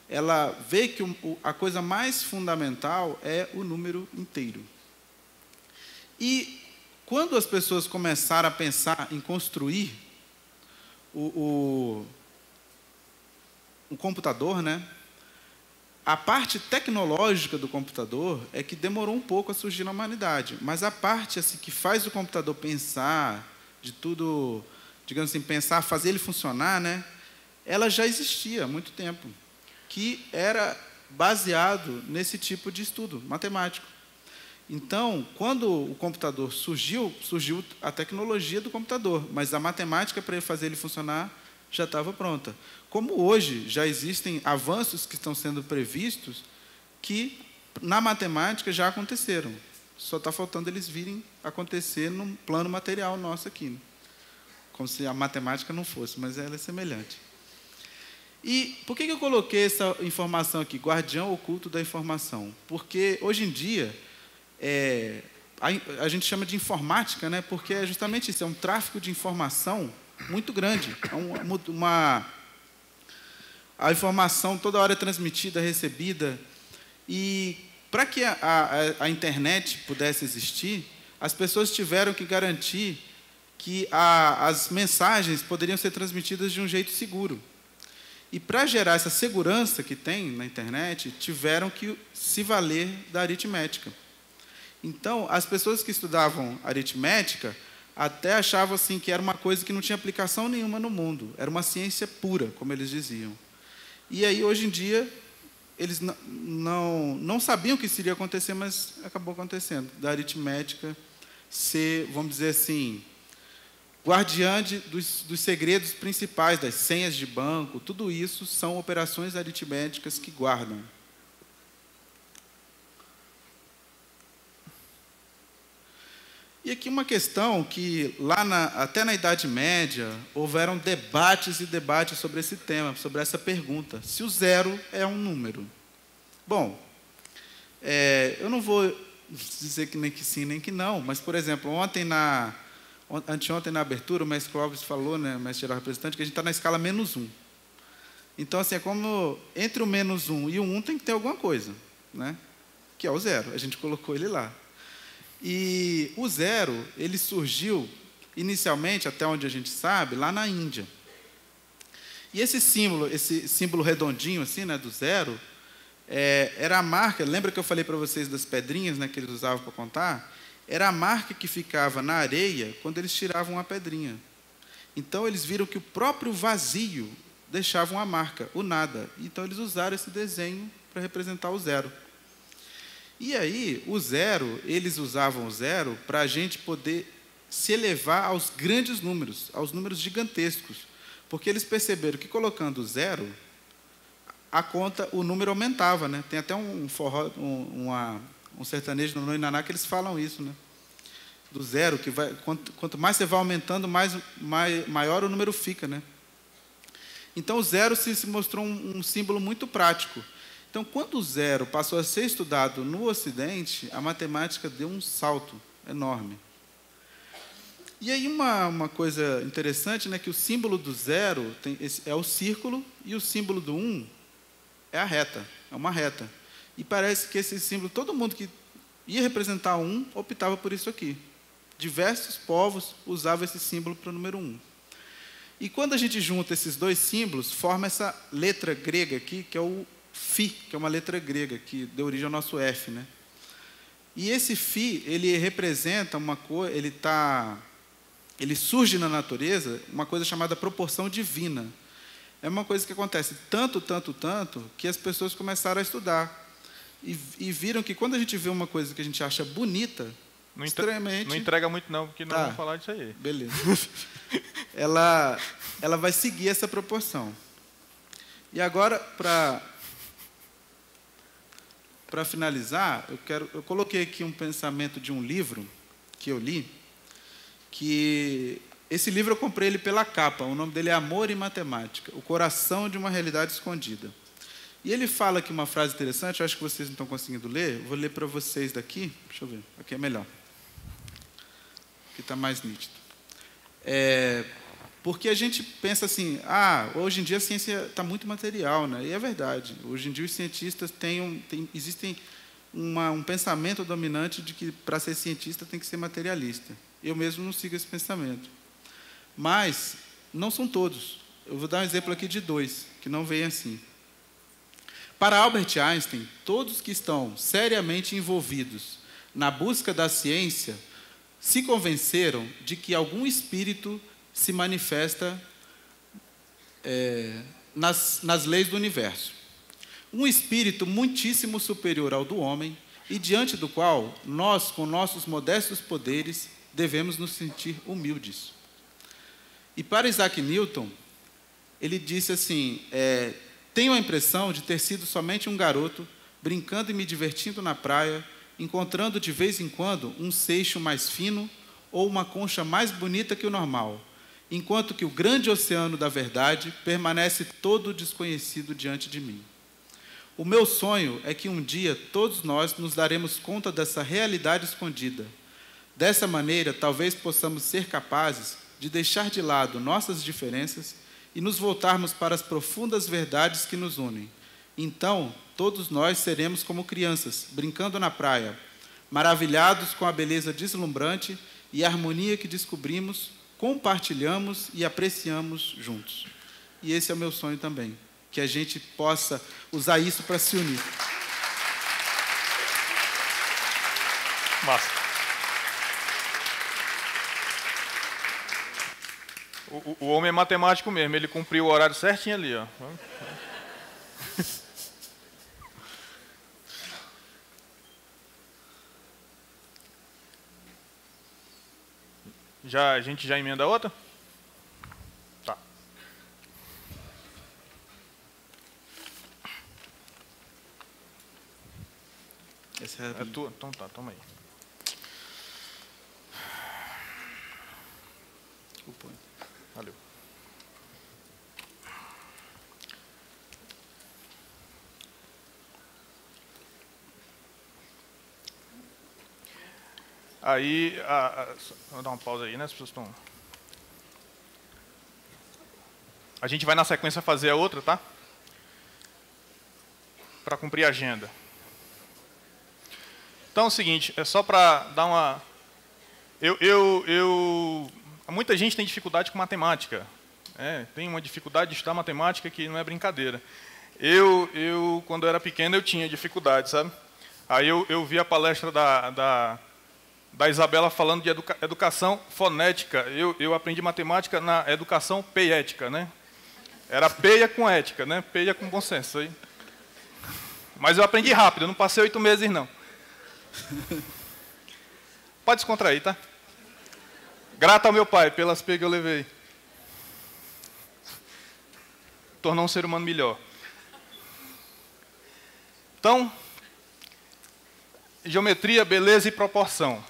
ela vê que a coisa mais fundamental é o número inteiro. E quando as pessoas começaram a pensar em construir o computador, né? A parte tecnológica do computador é que demorou um pouco a surgir na humanidade, mas a parte assim, que faz o computador pensar, de tudo, digamos assim, pensar, fazer ele funcionar, né? Ela já existia há muito tempo, que era baseado nesse tipo de estudo matemático. Então, quando o computador surgiu a tecnologia do computador, mas a matemática para fazer ele funcionar já estava pronta. Como hoje já existem avanços que estão sendo previstos que na matemática já aconteceram. Só está faltando eles virem acontecer num plano material nosso aqui. Né? Como se a matemática não fosse, mas ela é semelhante. E por que eu coloquei essa informação aqui? Guardião oculto da informação. Porque hoje em dia a gente chama de informática, né? Porque é justamente isso, é um tráfico de informação muito grande. A informação toda hora é transmitida, recebida. E para que a internet pudesse existir, as pessoas tiveram que garantir que as mensagens poderiam ser transmitidas de um jeito seguro. E para gerar essa segurança que tem na internet, tiveram que se valer da aritmética. Então, as pessoas que estudavam aritmética até achavam assim, que era uma coisa que não tinha aplicação nenhuma no mundo. Era uma ciência pura, como eles diziam. E aí, hoje em dia, eles não sabiam que isso iria acontecer, mas acabou acontecendo. Da aritmética ser, vamos dizer assim, guardiã dos segredos principais, das senhas de banco, tudo isso são operações aritméticas que guardam. E aqui uma questão que, até na Idade Média, houveram debates e debates sobre esse tema, sobre essa pergunta. Se o zero é um número. Bom, eu não vou dizer que nem que sim, nem que não, mas, por exemplo, anteontem na abertura, o mestre Clóvis falou, né, o mestre geral representante, que a gente está na escala -1. Então, assim, é como entre o -1 e o 1 tem que ter alguma coisa, né, que é o zero. A gente colocou ele lá. E o zero, ele surgiu inicialmente, até onde a gente sabe, lá na Índia. E esse símbolo redondinho assim, né, do zero, era a marca, lembra que eu falei para vocês das pedrinhas, né, que eles usavam para contar? Era a marca que ficava na areia quando eles tiravam a pedrinha. Então, eles viram que o próprio vazio deixava uma marca, o nada. Então, eles usaram esse desenho para representar o zero. E aí, eles usavam o zero para a gente poder se elevar aos grandes números, aos números gigantescos. Porque eles perceberam que colocando o zero, o número aumentava, né? Tem até um forró, um sertanejo no Inaná que eles falam isso, né? Do zero, que quanto mais você vai aumentando, maior o número fica, né? Então, o zero se mostrou um símbolo muito prático. Então, quando o zero passou a ser estudado no Ocidente, a matemática deu um salto enorme. E aí uma coisa interessante, né, que o símbolo do zero é o círculo e o símbolo do 1 é a reta, é uma reta. E parece que esse símbolo, todo mundo que ia representar 1 optava por isso aqui. Diversos povos usavam esse símbolo para o número 1. E quando a gente junta esses dois símbolos, forma essa letra grega aqui, que é o Φ, que é uma letra grega, que deu origem ao nosso F, né? E esse Φ, ele representa uma coisa, ele surge na natureza, uma coisa chamada proporção divina. É uma coisa que acontece tanto, que as pessoas começaram a estudar. E viram que quando a gente vê uma coisa que a gente acha bonita, extremamente... Não entrega muito não, porque nós vamos falar disso aí. Beleza. ela vai seguir essa proporção. E agora, para finalizar, eu coloquei aqui um pensamento de um livro que eu li, que esse livro eu comprei ele pela capa, o nome dele é Amor e Matemática, o coração de uma realidade escondida. E ele fala aqui uma frase interessante, eu acho que vocês não estão conseguindo ler, vou ler para vocês daqui, deixa eu ver, aqui é melhor, aqui está mais nítido. Porque a gente pensa assim, hoje em dia a ciência está muito material, né? E é verdade. Hoje em dia os cientistas existem um pensamento dominante de que para ser cientista tem que ser materialista. Eu mesmo não sigo esse pensamento. Mas não são todos. Eu vou dar um exemplo aqui de 2, que não veem assim. Para Albert Einstein, todos que estão seriamente envolvidos na busca da ciência se convenceram de que algum espírito se manifesta nas leis do universo. Um espírito muitíssimo superior ao do homem e diante do qual nós, com nossos modestos poderes, devemos nos sentir humildes. E para Isaac Newton, ele disse assim, tenho a impressão de ter sido somente um garoto, brincando e me divertindo na praia, encontrando de vez em quando um seixo mais fino ou uma concha mais bonita que o normal, enquanto que o grande oceano da verdade permanece todo desconhecido diante de mim. O meu sonho é que um dia todos nós nos daremos conta dessa realidade escondida. Dessa maneira, talvez possamos ser capazes de deixar de lado nossas diferenças e nos voltarmos para as profundas verdades que nos unem. Então, todos nós seremos como crianças, brincando na praia, maravilhados com a beleza deslumbrante e a harmonia que descobrimos, compartilhamos e apreciamos juntos. E esse é o meu sonho também, que a gente possa usar isso para se unir. Massa. O homem é matemático mesmo, ele cumpriu o horário certinho ali, ó. A gente já emenda outra? Tá. Essa é tua? Então tá, toma aí. Valeu. Aí, vou dar uma pausa aí, né? As pessoas estão... A gente vai na sequência fazer a outra, tá? Para cumprir a agenda. Então é o seguinte, é só para dar uma... Muita gente tem dificuldade com matemática. Tem uma dificuldade de estudar matemática que não é brincadeira. Quando eu era pequeno, eu tinha dificuldade, sabe? Aí eu vi a palestra da Isabela falando de educação fonética. Eu aprendi matemática na educação peética, né? Era peia com ética, né? Peia com bom senso. Aí. Mas eu aprendi rápido, eu não passei 8 meses, não. Pode descontrair, tá? Grato ao meu pai pelas peias que eu levei. Tornou um ser humano melhor. Então, geometria, beleza e proporção.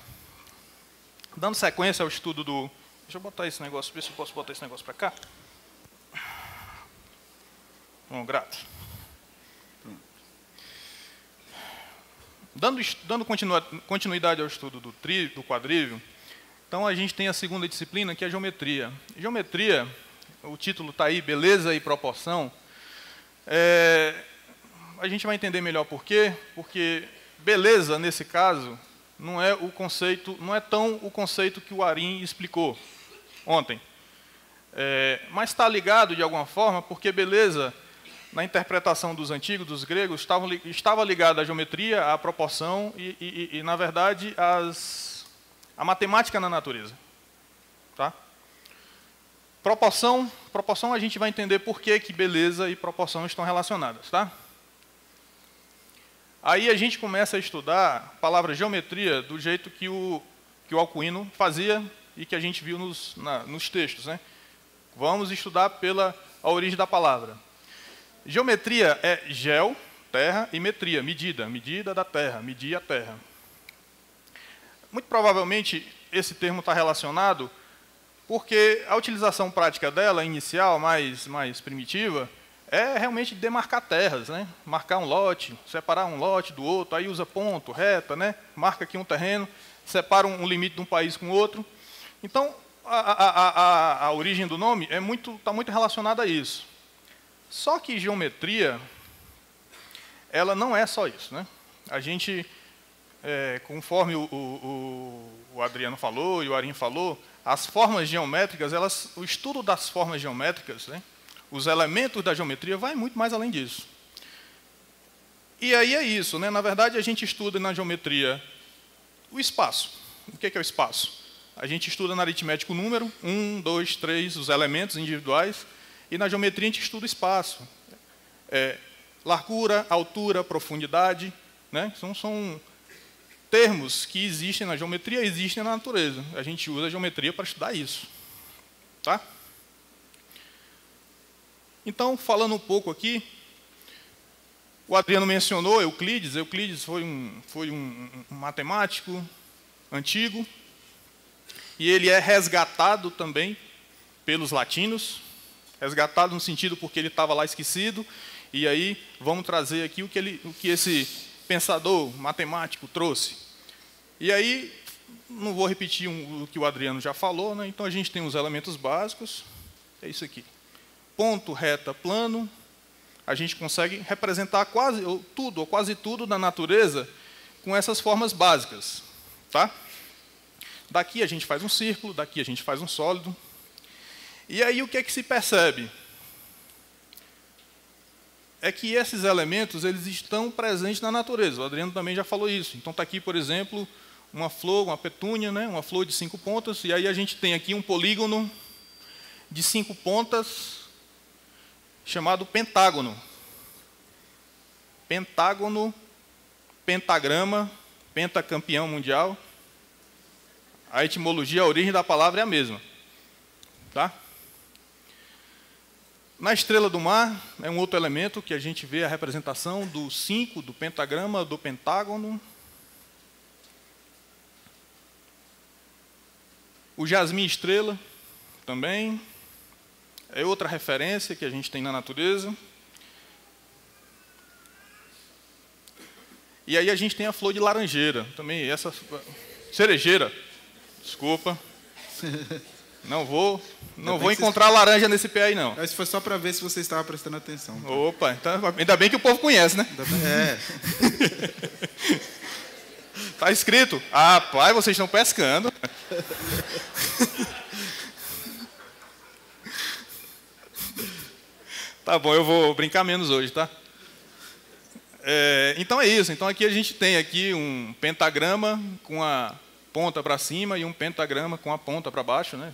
Dando sequência ao estudo do... Deixa eu botar esse negócio, ver se eu posso botar esse negócio para cá. Bom, grato. Dando continuidade ao estudo do quadrívio, então a gente tem a segunda disciplina, que é a geometria. Geometria, o título está aí, beleza e proporção. A gente vai entender melhor por quê, porque beleza, nesse caso, não é tão o conceito que o Arim explicou ontem. Mas está ligado, de alguma forma, porque beleza, na interpretação dos antigos, dos gregos, estava ligada à geometria, à proporção e na verdade, à matemática na natureza. Tá? Proporção a gente vai entender por que beleza e proporção estão relacionadas. Tá? Aí a gente começa a estudar a palavra geometria do jeito que o Alcuino fazia e que a gente viu nos textos. Né? Vamos estudar a origem da palavra. Geometria é geo, terra e metria, medida da terra, medir a terra. Muito provavelmente, esse termo está relacionado porque a utilização prática dela, inicial, mais primitiva, é realmente demarcar terras, né? Marcar um lote, separar um lote do outro, aí usa ponto, reta, né? Marca aqui um terreno, separa um limite de um país com o outro. Então, a origem do nome está muito relacionada a isso. Só que geometria, ela não é só isso, né? A gente, conforme o Adriano falou e o Arim falou, as formas geométricas, o estudo das formas geométricas, né? Os elementos da geometria vai muito mais além disso. E aí é isso, né? Na verdade, a gente estuda na geometria o espaço. O que é o espaço? A gente estuda na aritmética o número, 1, 2, 3, os elementos individuais, e na geometria a gente estuda o espaço. Largura, altura, profundidade, né? São termos que existem na geometria, existem na natureza. A gente usa a geometria para estudar isso. Tá? Então, falando um pouco aqui, o Adriano mencionou Euclides. Euclides foi um matemático antigo, e ele é resgatado também pelos latinos, resgatado no sentido porque ele estava lá esquecido, e aí vamos trazer aqui o que esse pensador matemático trouxe. E aí, não vou repetir o que o Adriano já falou, né? Então a gente tem os elementos básicos, é isso aqui. Ponto, reta, plano, a gente consegue representar quase tudo da natureza com essas formas básicas. Tá? Daqui a gente faz um círculo, daqui a gente faz um sólido. E aí o que é que se percebe? É que esses elementos eles estão presentes na natureza. O Adriano também já falou isso. Então está aqui, por exemplo, uma flor, uma petúnia, né? Uma flor de 5 pontas, e aí a gente tem aqui um polígono de 5 pontas, chamado pentágono. Pentágono, pentagrama, pentacampeão mundial. A etimologia, a origem da palavra é a mesma. Tá? Na estrela do mar, é um outro elemento que a gente vê a representação do 5, do pentagrama, do pentágono. O jasmim estrela, também, é outra referência que a gente tem na natureza. E aí a gente tem a flor de laranjeira, também essa cerejeira. Desculpa. Não vou encontrar laranja nesse pé aí, não. Isso foi só para ver se você estava prestando atenção. Tá? Opa, então, ainda bem que o povo conhece, né? Está escrito. Ah, pai, vocês estão pescando. Tá bom, eu vou brincar menos hoje, tá? Então é isso. Então aqui a gente tem aqui um pentagrama com a ponta para cima e um pentagrama com a ponta para baixo, né?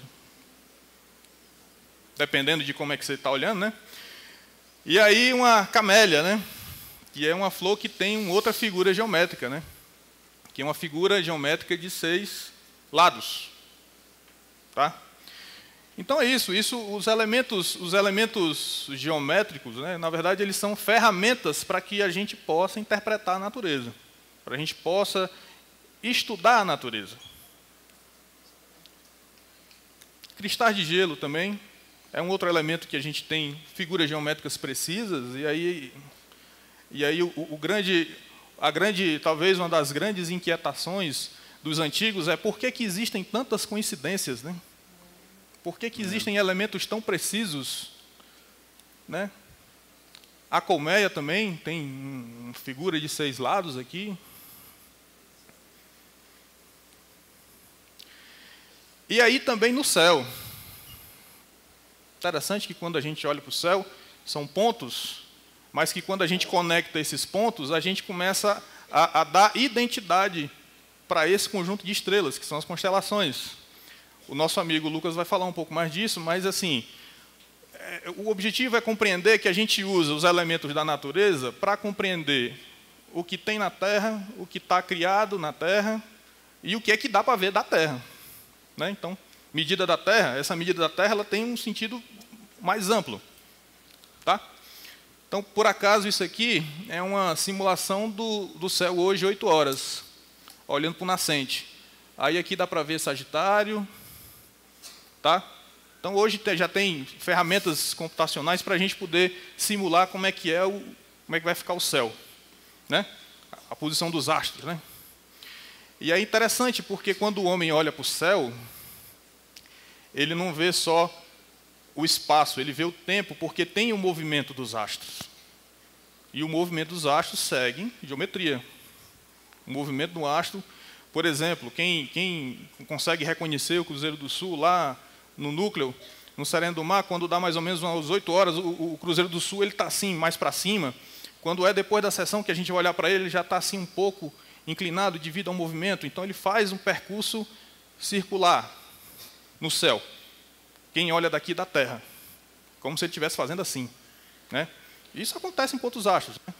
Dependendo de como é que você está olhando, né? E aí uma camélia, né? Que é uma flor que tem uma outra figura geométrica, né? Que é uma figura geométrica de 6 lados. Tá? Então é isso. Os elementos geométricos, né, na verdade, eles são ferramentas para que a gente possa interpretar a natureza, para a gente possa estudar a natureza. Cristais de gelo também é um outro elemento que a gente tem figuras geométricas precisas, e aí talvez uma das grandes inquietações dos antigos é por que existem tantas coincidências, né? Por que existem elementos tão precisos, né? A colmeia também tem uma figura de 6 lados aqui. E aí também no céu. Interessante que quando a gente olha para o céu, são pontos, mas que quando a gente conecta esses pontos, a gente começa a dar identidade para esse conjunto de estrelas, que são as constelações. O nosso amigo Lucas vai falar um pouco mais disso, mas assim, o objetivo é compreender que a gente usa os elementos da natureza para compreender o que tem na Terra, o que está criado na Terra e o que é que dá para ver da Terra. Né? Então, medida da Terra, essa medida da Terra ela tem um sentido mais amplo. Tá? Então, por acaso, isso aqui é uma simulação do céu hoje, 8 horas, olhando para o nascente. Aí aqui dá para ver Sagitário, tá? Então, hoje já tem ferramentas computacionais para a gente poder simular como é que vai ficar o céu, né? A posição dos astros, né? E é interessante, porque quando o homem olha para o céu, ele não vê só o espaço, ele vê o tempo, porque tem o movimento dos astros. E o movimento dos astros segue geometria. O movimento do astro, por exemplo, quem consegue reconhecer o Cruzeiro do Sul lá no núcleo, no Sereno do Mar, quando dá mais ou menos umas 8 horas, o Cruzeiro do Sul está assim, mais para cima. Quando é depois da sessão que a gente vai olhar para ele, ele já está assim um pouco inclinado devido ao movimento. Então ele faz um percurso circular no céu. Quem olha daqui da Terra, como se ele estivesse fazendo assim, né? Isso acontece em pontos astros, né?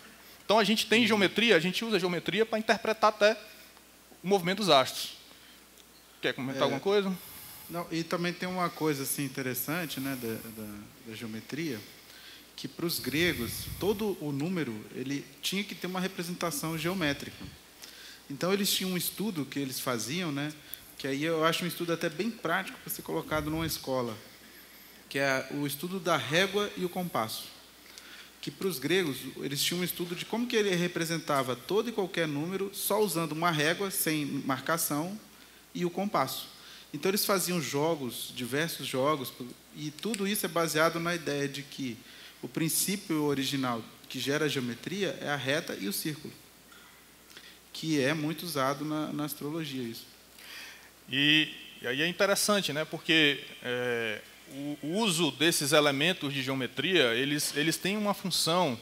Então a gente tem geometria, a gente usa a geometria para interpretar até o movimento dos astros. Quer comentar alguma coisa? Não, e também tem uma coisa assim interessante, né, da geometria, que para os gregos todo o número ele tinha que ter uma representação geométrica. Então eles tinham um estudo que eles faziam, né, que aí eu acho um estudo até bem prático para ser colocado numa escola, que é o estudo da régua e o compasso. Que para os gregos eles tinham um estudo de como que ele representava todo e qualquer número só usando uma régua sem marcação e o compasso. Então eles faziam jogos, diversos jogos, e tudo isso é baseado na ideia de que o princípio original que gera a geometria é a reta e o círculo, que é muito usado na astrologia isso. E aí é interessante, né? Porque o uso desses elementos de geometria, eles têm uma função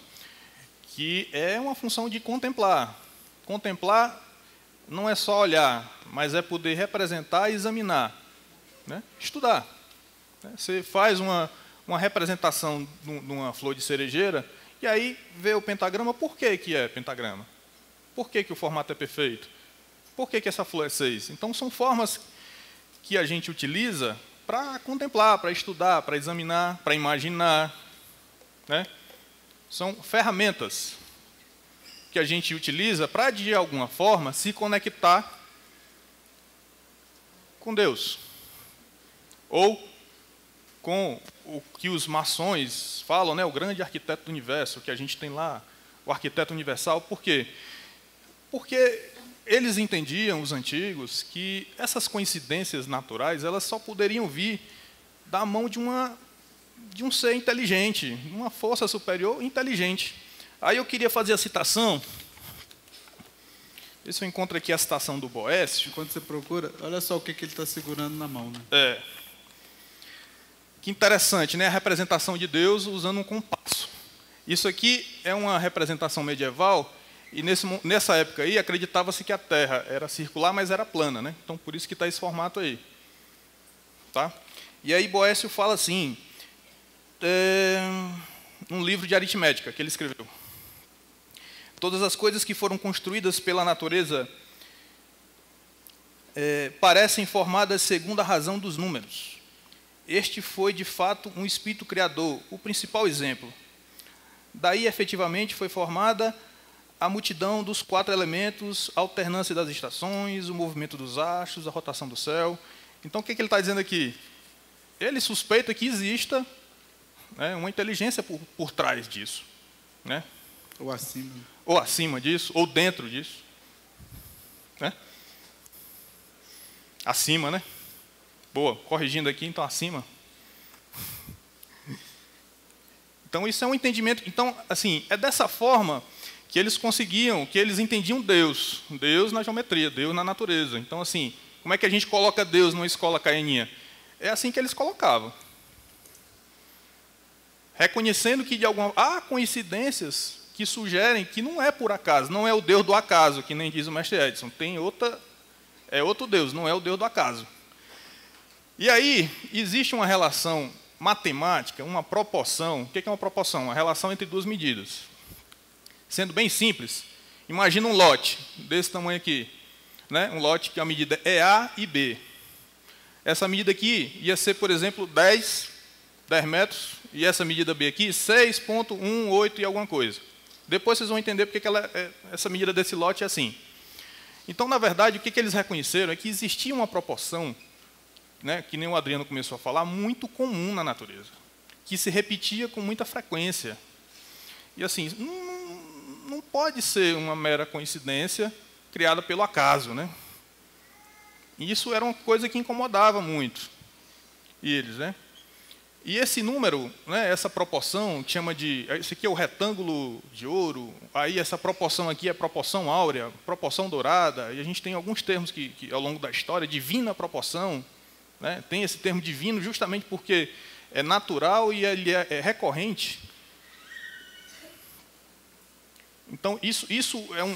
que é uma função de contemplar. Contemplar não é só olhar, mas é poder representar e examinar, né? Estudar. Você faz uma representação de uma flor de cerejeira e aí vê o pentagrama. Por que é pentagrama? Por que o formato é perfeito? Por que essa flor é 6? Então, são formas que a gente utiliza para contemplar, para estudar, para examinar, para imaginar, né? São ferramentas que a gente utiliza para, de alguma forma, se conectar com Deus. Ou com o que os maçons falam, né? O grande arquiteto do universo, que a gente tem lá, o arquiteto universal. Por quê? Porque eles entendiam, os antigos, que essas coincidências naturais elas só poderiam vir da mão de um ser inteligente, uma força superior inteligente. Aí eu queria fazer a citação. Ver se eu encontro aqui a citação do Boécio. Enquanto você procura, olha só o que ele está segurando na mão, né? Que interessante, né? A representação de Deus usando um compasso. Isso aqui é uma representação medieval. E nessa época aí, acreditava-se que a Terra era circular, mas era plana, né? Então, por isso que está esse formato aí. Tá? E aí, Boécio fala assim, um livro de aritmética que ele escreveu. Todas as coisas que foram construídas pela natureza parecem formadas segundo a razão dos números. Este foi, de fato, um espírito criador, o principal exemplo. Daí, efetivamente, foi formada a multidão dos 4 elementos, a alternância das estações, o movimento dos astros, a rotação do céu. Então, o que ele está dizendo aqui? Ele suspeita que exista, né, uma inteligência por trás disso, né? Ou acima. Ou acima disso, ou dentro disso, né? Acima, né? Boa, corrigindo aqui, então acima. Então, isso é um entendimento. Então, assim, é dessa forma que eles conseguiam, que eles entendiam Deus. Deus na geometria, Deus na natureza. Então, assim, como é que a gente coloca Deus numa escola caianinha? É assim que eles colocavam. Reconhecendo que há coincidências que sugerem que não é por acaso, não é o Deus do acaso, que nem diz o mestre Edson. É outro Deus, não é o Deus do acaso. E aí, existe uma relação matemática, uma proporção. O que é uma proporção? Uma relação entre 2 medidas. Sendo bem simples, imagina um lote desse tamanho aqui, né? Um lote que a medida é A e B. Essa medida aqui ia ser, por exemplo, 10 10 metros, e essa medida B aqui, 6,18 e alguma coisa. Depois vocês vão entender porque que essa medida desse lote é assim. Então, na verdade, o que eles reconheceram é que existia uma proporção, né, que nem o Adriano começou a falar, muito comum na natureza, que se repetia com muita frequência. E assim, não pode ser uma mera coincidência criada pelo acaso, né? E isso era uma coisa que incomodava muito eles, né? E esse número, né, essa proporção, que chama de... Esse aqui é o retângulo de ouro, aí essa proporção aqui é proporção áurea, proporção dourada, e a gente tem alguns termos que ao longo da história, divina proporção, né, tem esse termo divino justamente porque é natural e ele é recorrente. Então, isso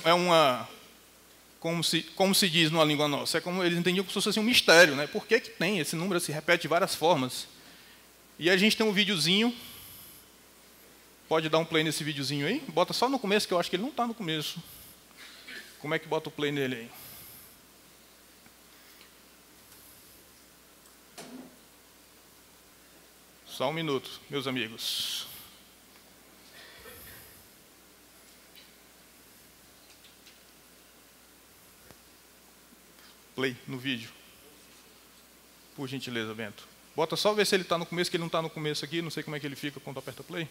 é uma... Como se diz numa língua nossa, é como eles entendiam como se fosse um mistério, né? Por que tem? Esse número se repete de várias formas. E a gente tem um videozinho. Pode dar um play nesse videozinho aí? Bota só no começo, que eu acho que ele não está no começo. Como é que bota o play nele aí? Só um minuto, meus amigos. Play no vídeo. Por gentileza, Bento. Bota só ver se ele está no começo, que ele não está no começo aqui. Não sei como é que ele fica quando aperta play.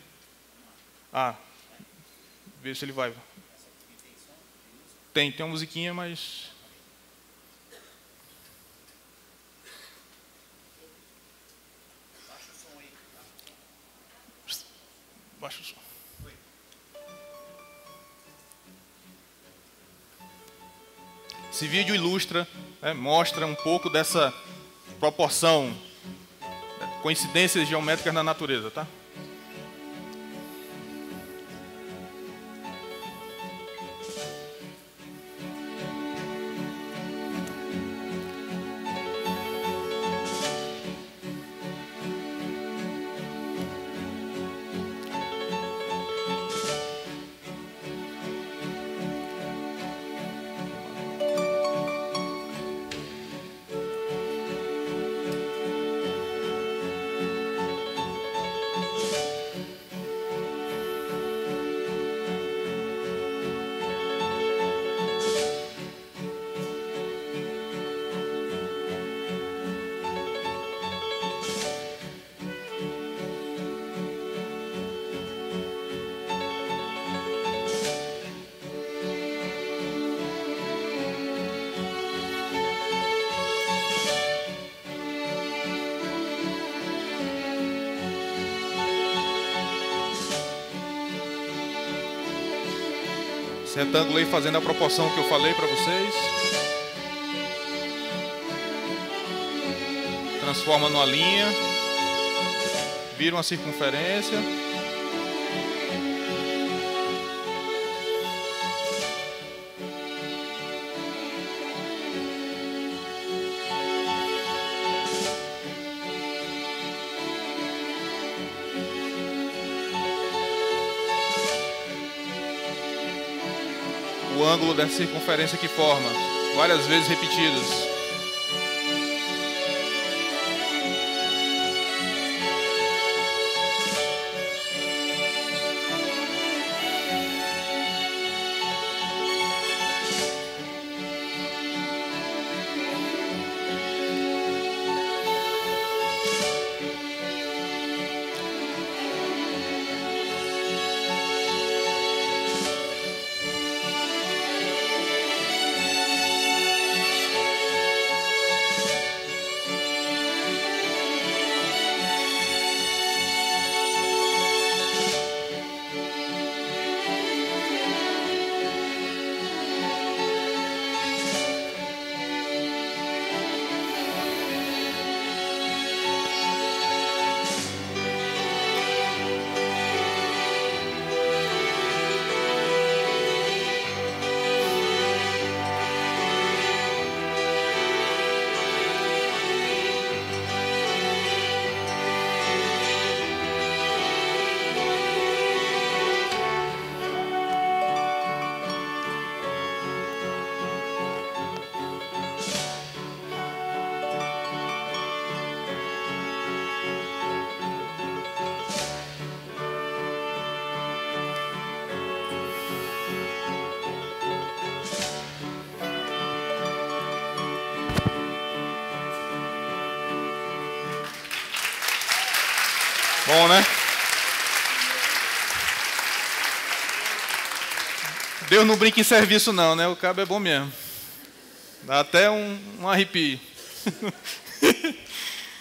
Ah, vê se ele vai. Tem uma musiquinha, mas... Baixa o som. Esse vídeo ilustra, né, mostra um pouco dessa proporção, coincidências geométricas na natureza, tá? Esse retângulo aí fazendo a proporção que eu falei para vocês. Transforma numa linha. Vira uma circunferência. O ângulo dessa circunferência que forma, várias vezes repetidas. Bom, né? Deus não brinca em serviço não, né? O cabo é bom mesmo. Dá até um arrepio.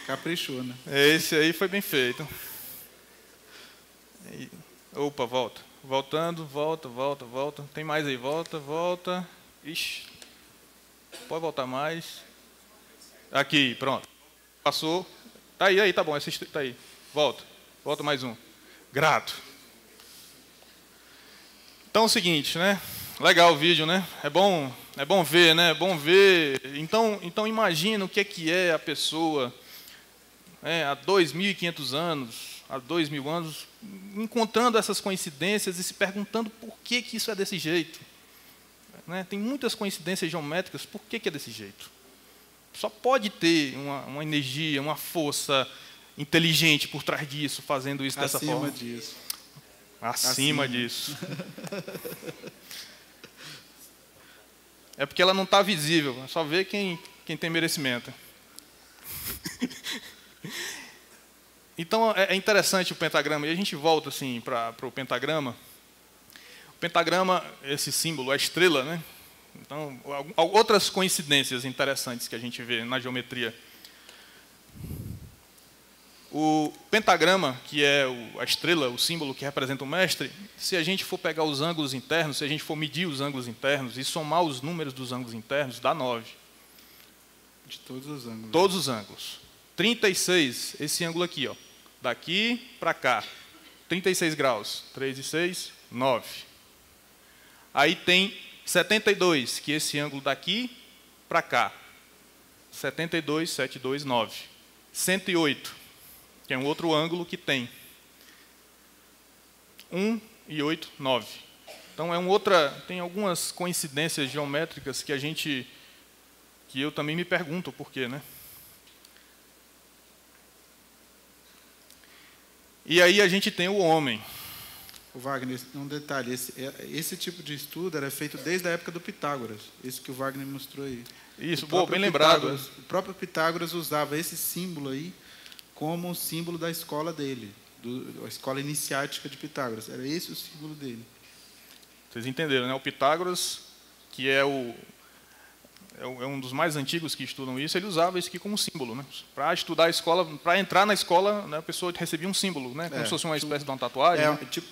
Caprichou, né? Esse aí foi bem feito. Opa, volta. Voltando, volta. Tem mais aí, volta. Ixi. Pode voltar mais. Aqui, pronto. Passou. Tá aí, tá bom. Tá aí. Volta mais um. Grato. Então é o seguinte, né? Legal o vídeo, né? É bom ver, né? É bom ver. Então imagina o que é a pessoa, há 2.500 anos, há 2.000 anos, encontrando essas coincidências e se perguntando por que isso é desse jeito. Né? Tem muitas coincidências geométricas, por que é desse jeito? Só pode ter uma energia, uma força inteligente por trás disso, fazendo isso dessa forma. Acima disso. É porque ela não está visível, só vê quem tem merecimento. Então é interessante o pentagrama, e a gente volta assim para o pentagrama. O pentagrama, esse símbolo, a estrela, né? Então, outras coincidências interessantes que a gente vê na geometria. O pentagrama, que é a estrela, o símbolo que representa o mestre, se a gente for pegar os ângulos internos, se a gente for medir os ângulos internos e somar os números dos ângulos internos, dá 9. De todos os ângulos. Todos os ângulos. 36, esse ângulo aqui, ó, daqui para cá. 36 graus. 3 e 6, 9. Aí tem 72, que é esse ângulo daqui para cá. 72, 7, 2, 9. 108. Que é um outro ângulo que tem 1 e 8, 9. Então tem algumas coincidências geométricas que eu também me pergunto por quê, né? E aí a gente tem o homem. O Wagner, um detalhe, esse tipo de estudo era feito desde a época do Pitágoras, isso que o Wagner mostrou aí. Isso, bem lembrado. O próprio Pitágoras usava esse símbolo aí como o símbolo da escola dele, a escola iniciática de Pitágoras. Era esse o símbolo dele. Vocês entenderam, né? O Pitágoras, que é um dos mais antigos que estudam isso, ele usava isso aqui como símbolo, né? Para estudar a escola, para entrar na escola, né, a pessoa recebia um símbolo, né? Como se fosse uma espécie de uma tatuagem.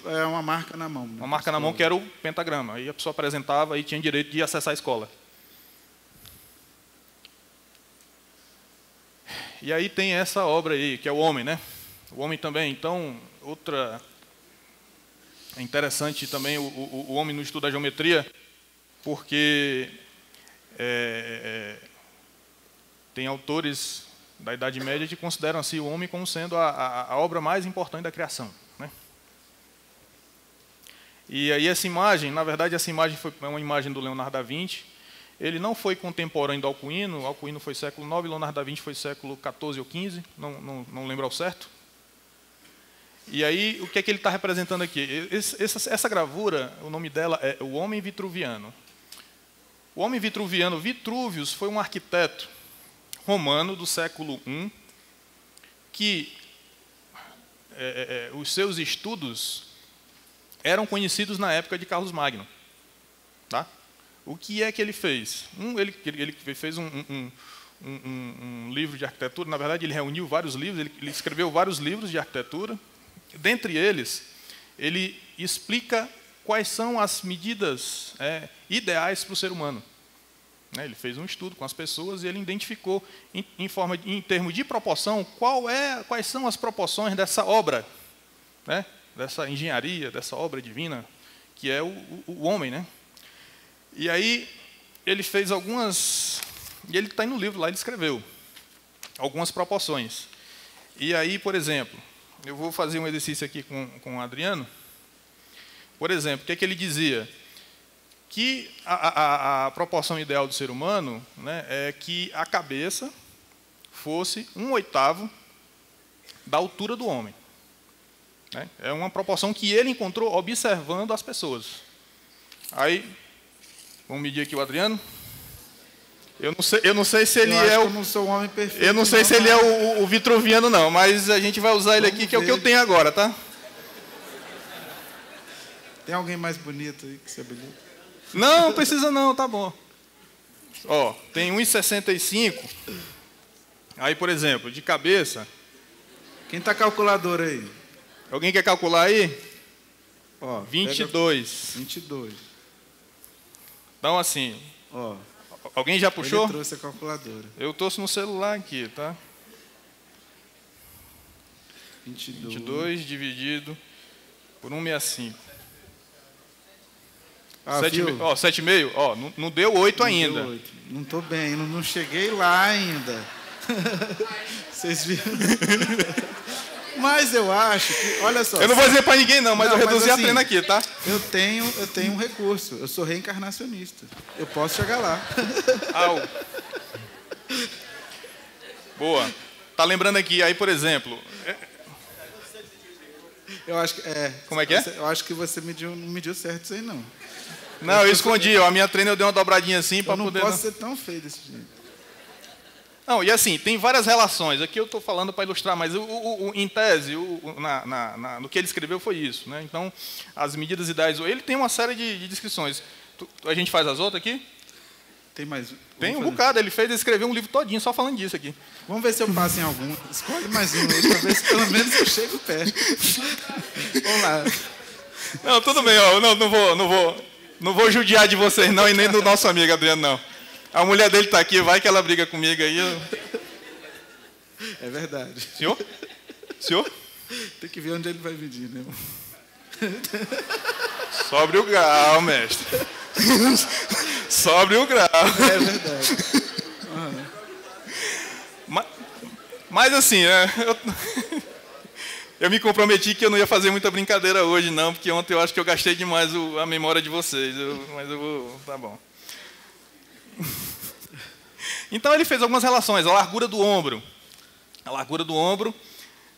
É uma marca na mão. Né? Uma marca na mão que era o pentagrama. Aí a pessoa apresentava e tinha direito de acessar a escola. E aí tem essa obra aí, que é o homem, né? O homem também. Então, é interessante também o homem no estudo da geometria, porque tem autores da Idade Média que consideram assim, o homem como sendo a obra mais importante da criação. Né? E aí essa imagem, na verdade, essa imagem é uma imagem do Leonardo da Vinci. Ele não foi contemporâneo do Alcuino. O Alcuino foi século IX, Leonardo da Vinci foi século XIV ou XV, não lembro ao certo. E aí, o que é que ele está representando aqui? Essa gravura, o nome dela é O Homem Vitruviano. O Homem Vitruviano, Vitruvius, foi um arquiteto romano do século I, que os seus estudos eram conhecidos na época de Carlos Magno. Tá? O que é que ele fez? Ele fez um livro de arquitetura. Na verdade, ele reuniu vários livros, ele escreveu vários livros de arquitetura. Dentre eles, ele explica quais são as medidas ideais para o ser humano. Ele fez um estudo com as pessoas e ele identificou, em termos de proporção, quais são as proporções dessa obra, né? Dessa engenharia, dessa obra divina, que é o homem, né? E aí, ele fez algumas... E ele está aí no livro, lá ele escreveu algumas proporções. E aí, por exemplo, eu vou fazer um exercício aqui com o Adriano. Por exemplo, o que é que ele dizia? Que a proporção ideal do ser humano, né, é que a cabeça fosse 1/8 da altura do homem. Né? É uma proporção que ele encontrou observando as pessoas. Aí... Vamos medir aqui o Adriano. Eu não sei se ele é o... Eu não sou um homem perfeito. Eu não sei se ele é o vitruviano, não, mas a gente vai usar ele aqui, que é o que eu tenho agora, tá? Tem alguém mais bonito aí que você habilita? Não precisa não, tá bom. Ó, tem 1,65. Aí, por exemplo, de cabeça... Quem tá calculador aí? Alguém quer calcular aí? Ó, 22. 22. Então, assim... Ó, alguém já puxou? ele trouxe a calculadora. Eu trouxe no celular aqui, tá? 22 dividido por 165. Ah, 7,5? Ó, não deu 8 ainda. Deu 8. Não tô bem, não cheguei lá ainda. Vocês viram? Mas eu acho que, olha só. Eu não vou dizer para ninguém não, mas eu reduzi assim, a trena aqui, tá? Eu tenho um recurso. Eu sou reencarnacionista. Eu posso chegar lá. Au. Boa. Tá lembrando aqui, aí, por exemplo... Eu acho que Como é que é? Eu acho que você não mediu certo isso aí, não. Não, eu escondi. Ó, a minha treina eu dei uma dobradinha assim para poder... Eu não posso ser tão feio desse jeito. Não, e assim, tem várias relações. Aqui eu estou falando para ilustrar, mas em tese, no que ele escreveu foi isso. Né? Então, as medidas ideais... Ele tem uma série de descrições. A gente faz as outras aqui? Tem mais? Tem um bocado. Ele escreveu um livro todinho só falando disso aqui. Vamos ver se eu passo em algum. Escolhe mais um aí, para ver se pelo menos eu chego perto. Vamos lá. Não, tudo bem. Ó, não vou judiar de vocês, não, e nem do nosso amigo Adriano, não. A mulher dele está aqui, vai que ela briga comigo aí. É verdade. Senhor? Senhor? Tem que ver onde ele vai medir, né? Sobe o grau, mestre. Sobe o grau. É verdade. Mas assim, eu me comprometi que eu não ia fazer muita brincadeira hoje, não, porque ontem eu acho que eu gastei demais a memória de vocês. Mas eu vou... Tá bom. Então ele fez algumas relações. A largura do ombro. A largura do ombro,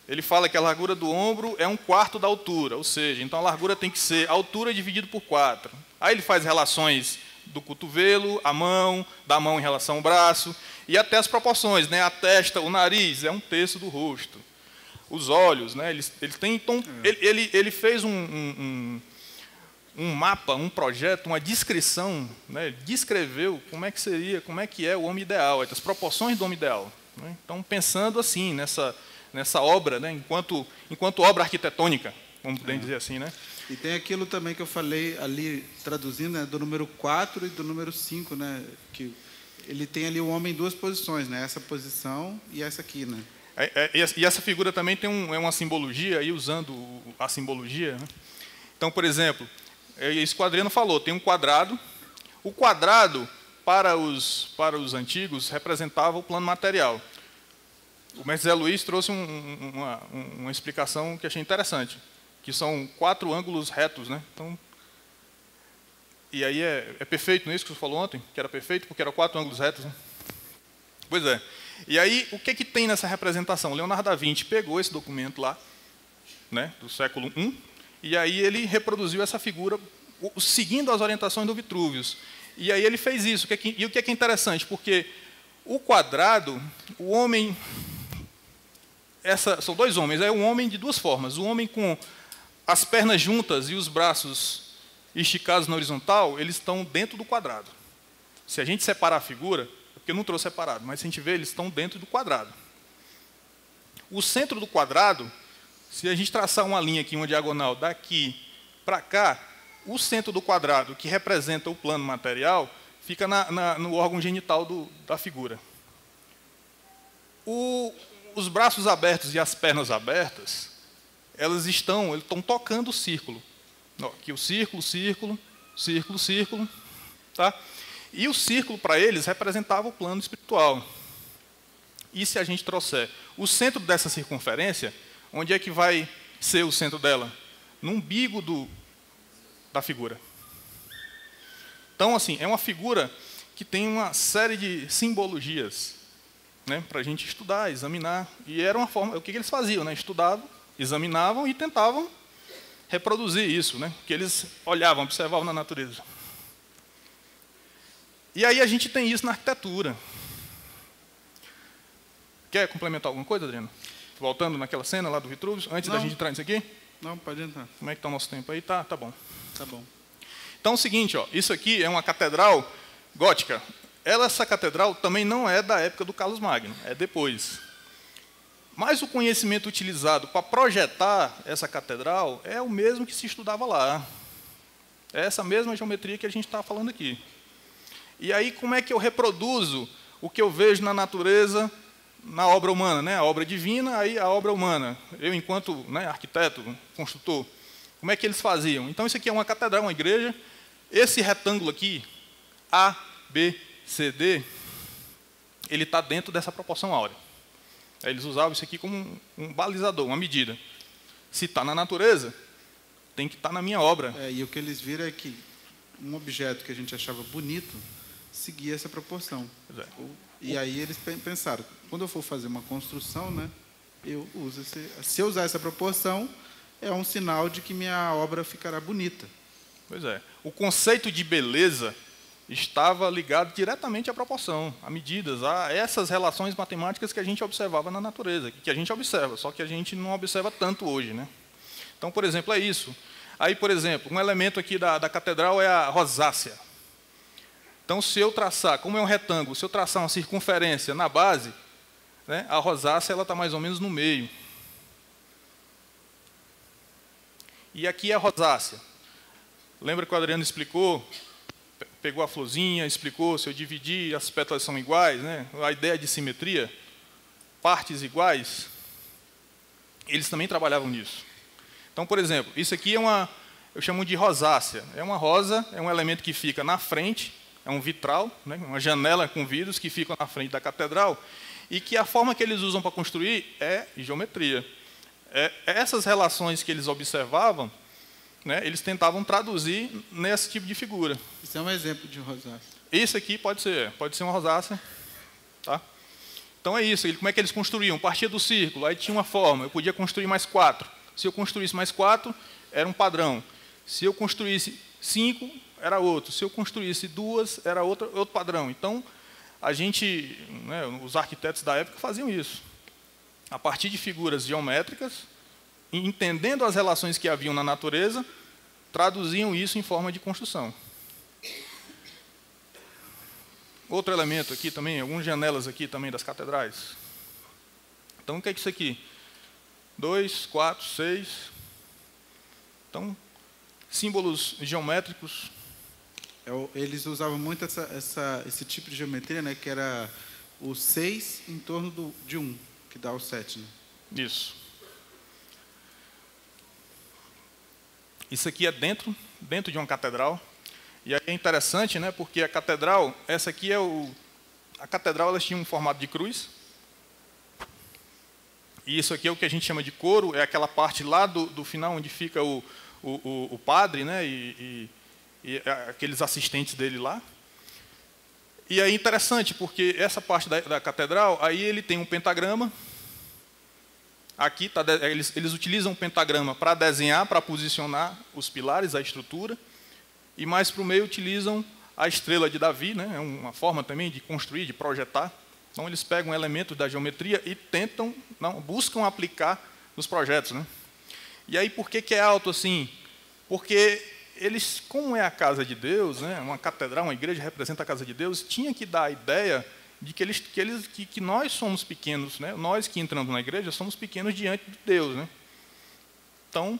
ele fala que a largura do ombro é 1/4 da altura, ou seja, então a largura tem que ser a altura dividido por 4. Aí ele faz relações do cotovelo, a mão, da mão em relação ao braço, e até as proporções, né? A testa, o nariz é 1/3 do rosto. Os olhos, né? Ele fez um mapa, um projeto, uma descrição, né? Ele descreveu como é que seria, como é que é o homem ideal, as proporções do homem ideal. Né? Então, pensando assim, nessa obra, né? enquanto obra arquitetônica, vamos dizer assim. Né? E tem aquilo também que eu falei ali, traduzindo, né? Do número 4 e do número 5, né? Que ele tem ali o homem em duas posições, né? Essa posição e essa aqui, né? E essa figura também tem uma simbologia, aí usando a simbologia. Né? Então, por exemplo, isso que o Adriano falou, tem um quadrado. O quadrado, para os antigos, representava o plano material. O mestre Zé Luiz trouxe uma explicação que achei interessante, que são 4 ângulos retos. Né? Então, e aí é perfeito, não é isso que você falou ontem? Que era perfeito porque eram 4 ângulos retos. Né? Pois é. E aí, o que tem nessa representação? Leonardo da Vinci pegou esse documento lá, né, do século I, e aí ele reproduziu essa figura seguindo as orientações do Vitruvius. E aí ele fez isso. E o que é interessante? Porque o quadrado, o homem... São 2 homens. É um homem de 2 formas. O homem com as pernas juntas e os braços esticados na horizontal, eles estão dentro do quadrado. Se a gente separar a figura... Porque eu não trouxe separado, mas se a gente vê, eles estão dentro do quadrado. O centro do quadrado, se a gente traçar uma linha aqui, uma diagonal, daqui para cá, o centro do quadrado, que representa o plano material, fica no órgão genital da figura. Os braços abertos e as pernas abertas, eles estão tocando o círculo. Aqui o círculo, círculo, círculo, círculo. Tá? E o círculo, para eles, representava o plano espiritual. E se a gente trouxer o centro dessa circunferência, onde é que vai ser o centro dela? No umbigo da figura. Então, assim, é uma figura que tem uma série de simbologias, né, para a gente estudar, examinar. E era uma forma... O que eles faziam? Né? Estudavam, examinavam e tentavam reproduzir isso, né, que eles olhavam, observavam na natureza. E aí a gente tem isso na arquitetura. Quer complementar alguma coisa, Adriano? Voltando naquela cena lá do Vitrúvio, antes da gente entrar nisso aqui? Não, pode entrar. Como é que está o nosso tempo aí? Tá bom. Tá bom. Então é o seguinte, ó, isso aqui é uma catedral gótica. Essa catedral também não é da época do Carlos Magno, é depois. Mas o conhecimento utilizado para projetar essa catedral é o mesmo que se estudava lá. É essa mesma geometria que a gente está falando aqui. E aí, como é que eu reproduzo o que eu vejo na natureza, na obra humana, né? A obra divina, aí a obra humana. Eu, enquanto, né, arquiteto, construtor, como é que eles faziam? Então, isso aqui é uma catedral, uma igreja. Esse retângulo aqui, A, B, C, D, ele está dentro dessa proporção áurea. Eles usavam isso aqui como um balizador, uma medida. Se está na natureza, tem que estar na minha obra. E o que eles viram é que um objeto que a gente achava bonito seguia essa proporção. E aí eles pensaram, quando eu for fazer uma construção, né, eu uso se eu usar essa proporção, é um sinal de que minha obra ficará bonita. Pois é. O conceito de beleza estava ligado diretamente à proporção, a medidas, a essas relações matemáticas que a gente observava na natureza, que a gente observa, só que a gente não observa tanto hoje, né? Então, por exemplo, é isso. Aí, por exemplo, um elemento aqui da catedral é a rosácea. Então, se eu traçar, como é um retângulo, se eu traçar uma circunferência na base, né, a rosácea está mais ou menos no meio. E aqui é a rosácea. Lembra que o Adriano explicou? Pegou a florzinha, explicou, se eu dividir, as pétalas são iguais, né? A ideia de simetria, partes iguais, eles também trabalhavam nisso. Então, por exemplo, isso aqui eu chamo de rosácea. É uma rosa, é um elemento que fica na frente, é um vitral, né? Uma janela com vidros que ficam na frente da catedral, e que a forma que eles usam para construir é geometria. Essas relações que eles observavam, né, eles tentavam traduzir nesse tipo de figura. Isso é um exemplo de rosácea. Isso aqui pode ser uma rosácea. Tá? Então é isso, como é que eles construíam? Partia do círculo, aí tinha uma forma, eu podia construir mais 4. Se eu construísse mais 4, era um padrão. Se eu construísse 5, era outro. Se eu construísse 2, era outro padrão. Então, a gente, né, os arquitetos da época faziam isso. A partir de figuras geométricas, entendendo as relações que haviam na natureza, traduziam isso em forma de construção. Outro elemento aqui também, algumas janelas aqui também das catedrais. Então, o que é isso aqui? 2, 4, 6. Então, símbolos geométricos. Eles usavam muito esse tipo de geometria, né, que era o 6 em torno de 1, que dá o 7. Né? Isso. Isso aqui é dentro de uma catedral. E aí é interessante, né, porque a catedral, essa aqui a catedral, elas tinham um formato de cruz. E isso aqui é o que a gente chama de coro, é aquela parte lá do final onde fica o padre, né, e aqueles assistentes dele lá. E aí é interessante, porque essa parte da catedral, aí ele tem um pentagrama. Aqui eles utilizam o pentagrama para desenhar, para posicionar os pilares, a estrutura. E mais para o meio utilizam a estrela de Davi, né? É uma forma também de construir, de projetar. Então eles pegam elementos da geometria e buscam aplicar nos projetos, né? E aí por que é alto assim? Porque eles, como é a casa de Deus, né? Uma catedral, uma igreja representa a casa de Deus, tinha que dar a ideia de que nós somos pequenos, né? Nós que entramos na igreja somos pequenos diante de Deus, né? Então,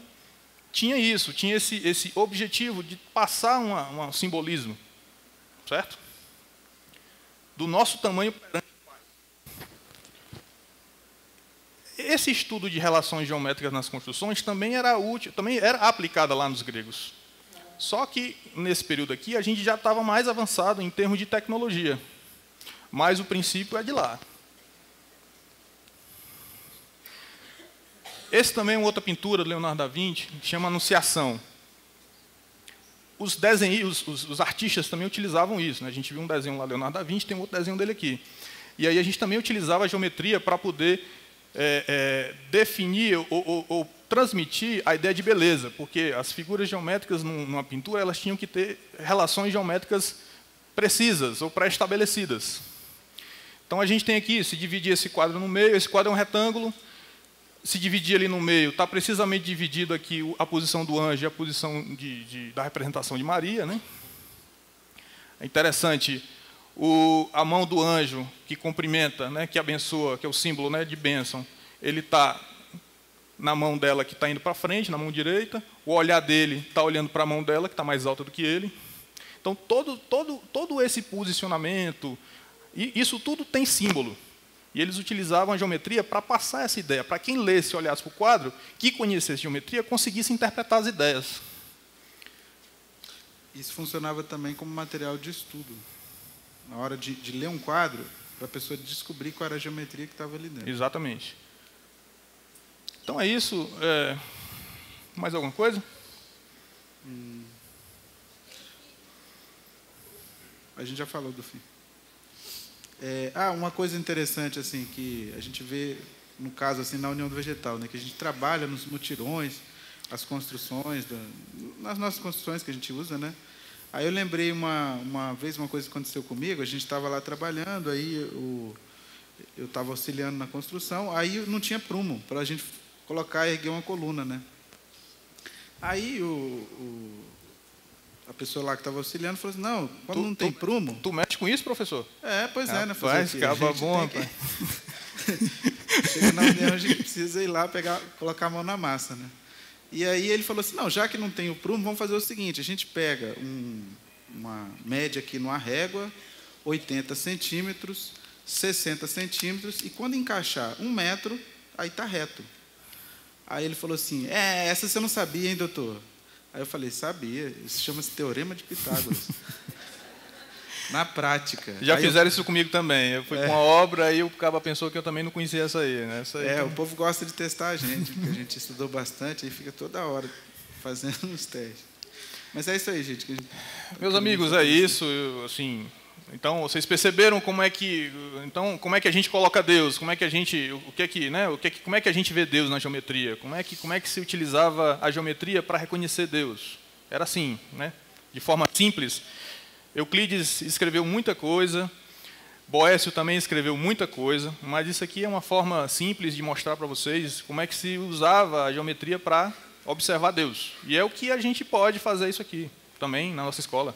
tinha esse objetivo de passar um simbolismo, certo? Do nosso tamanho perante o Pai. Esse estudo de relações geométricas nas construções também era útil, também era aplicado lá nos gregos. Só que, nesse período aqui, a gente já estava mais avançado em termos de tecnologia. Mas o princípio é de lá. Esse também é uma outra pintura do Leonardo da Vinci, que chama Anunciação. Os artistas também utilizavam isso. Né? A gente viu um desenho lá do Leonardo da Vinci, tem um outro desenho dele aqui. E aí a gente também utilizava a geometria para poder definir ou transmitir a ideia de beleza, porque as figuras geométricas numa pintura elas tinham que ter relações geométricas precisas ou pré-estabelecidas. Então, a gente tem aqui, se dividir esse quadro no meio, esse quadro é um retângulo, se dividir ali no meio, está precisamente dividido aqui a posição do anjo e a posição da representação de Maria, né? É interessante, a mão do anjo que cumprimenta, né, que abençoa, que é o símbolo, né, de bênção, ele está na mão dela que está indo para frente, na mão direita, o olhar dele está olhando para a mão dela, que está mais alta do que ele. Então, todo esse posicionamento, isso tudo tem símbolo. E eles utilizavam a geometria para passar essa ideia, para quem lesse e olhasse para o quadro, que conhecesse geometria, conseguisse interpretar as ideias. Isso funcionava também como material de estudo. Na hora de ler um quadro, para a pessoa descobrir qual era a geometria que estava ali dentro. Exatamente. Então é isso. Mais alguma coisa? A gente já falou do fim. Uma coisa interessante assim que a gente vê no caso assim na União do Vegetal, né, que a gente trabalha nos mutirões, as construções, nas nossas construções que a gente usa, né? Aí eu lembrei uma vez uma coisa que aconteceu comigo. A gente estava lá trabalhando, aí eu estava auxiliando na construção, aí não tinha prumo para a gente colocar e erguer uma coluna, né? Aí a pessoa lá que estava auxiliando falou assim, não, quando não tem prumo... Tu mexe com isso, professor? Pois é, né? Faz, acaba bom, rapaz. Chega na União, a gente precisa ir lá colocar a mão na massa, né? E aí ele falou assim, não, já que não tem o prumo, vamos fazer o seguinte, a gente pega uma média aqui numa régua, 80 centímetros, 60 centímetros, e quando encaixar 1 metro, aí está reto. Aí ele falou assim, essa você não sabia, hein, doutor? Aí eu falei, sabia, isso chama-se Teorema de Pitágoras. Na prática. Já fizeram isso comigo também. Eu fui com uma obra e o cara pensou que eu também não conhecia essa aí. Né? O povo gosta de testar a gente, porque a gente estudou bastante e fica toda hora fazendo os testes. Mas é isso aí, gente. Meus amigos, é isso. Assim, então, vocês perceberam como é que a gente coloca Deus? Como é que a gente, como é que a gente vê Deus na geometria? Como é que se utilizava a geometria para reconhecer Deus? Era assim, né? De forma simples. Euclides escreveu muita coisa, Boécio também escreveu muita coisa, mas isso aqui é uma forma simples de mostrar para vocês como é que se usava a geometria para observar Deus. E é o que a gente pode fazer isso aqui também na nossa escola.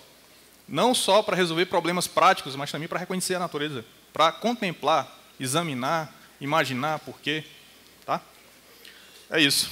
Não só para resolver problemas práticos, mas também para reconhecer a natureza, para contemplar, examinar, imaginar por quê. Tá? É isso.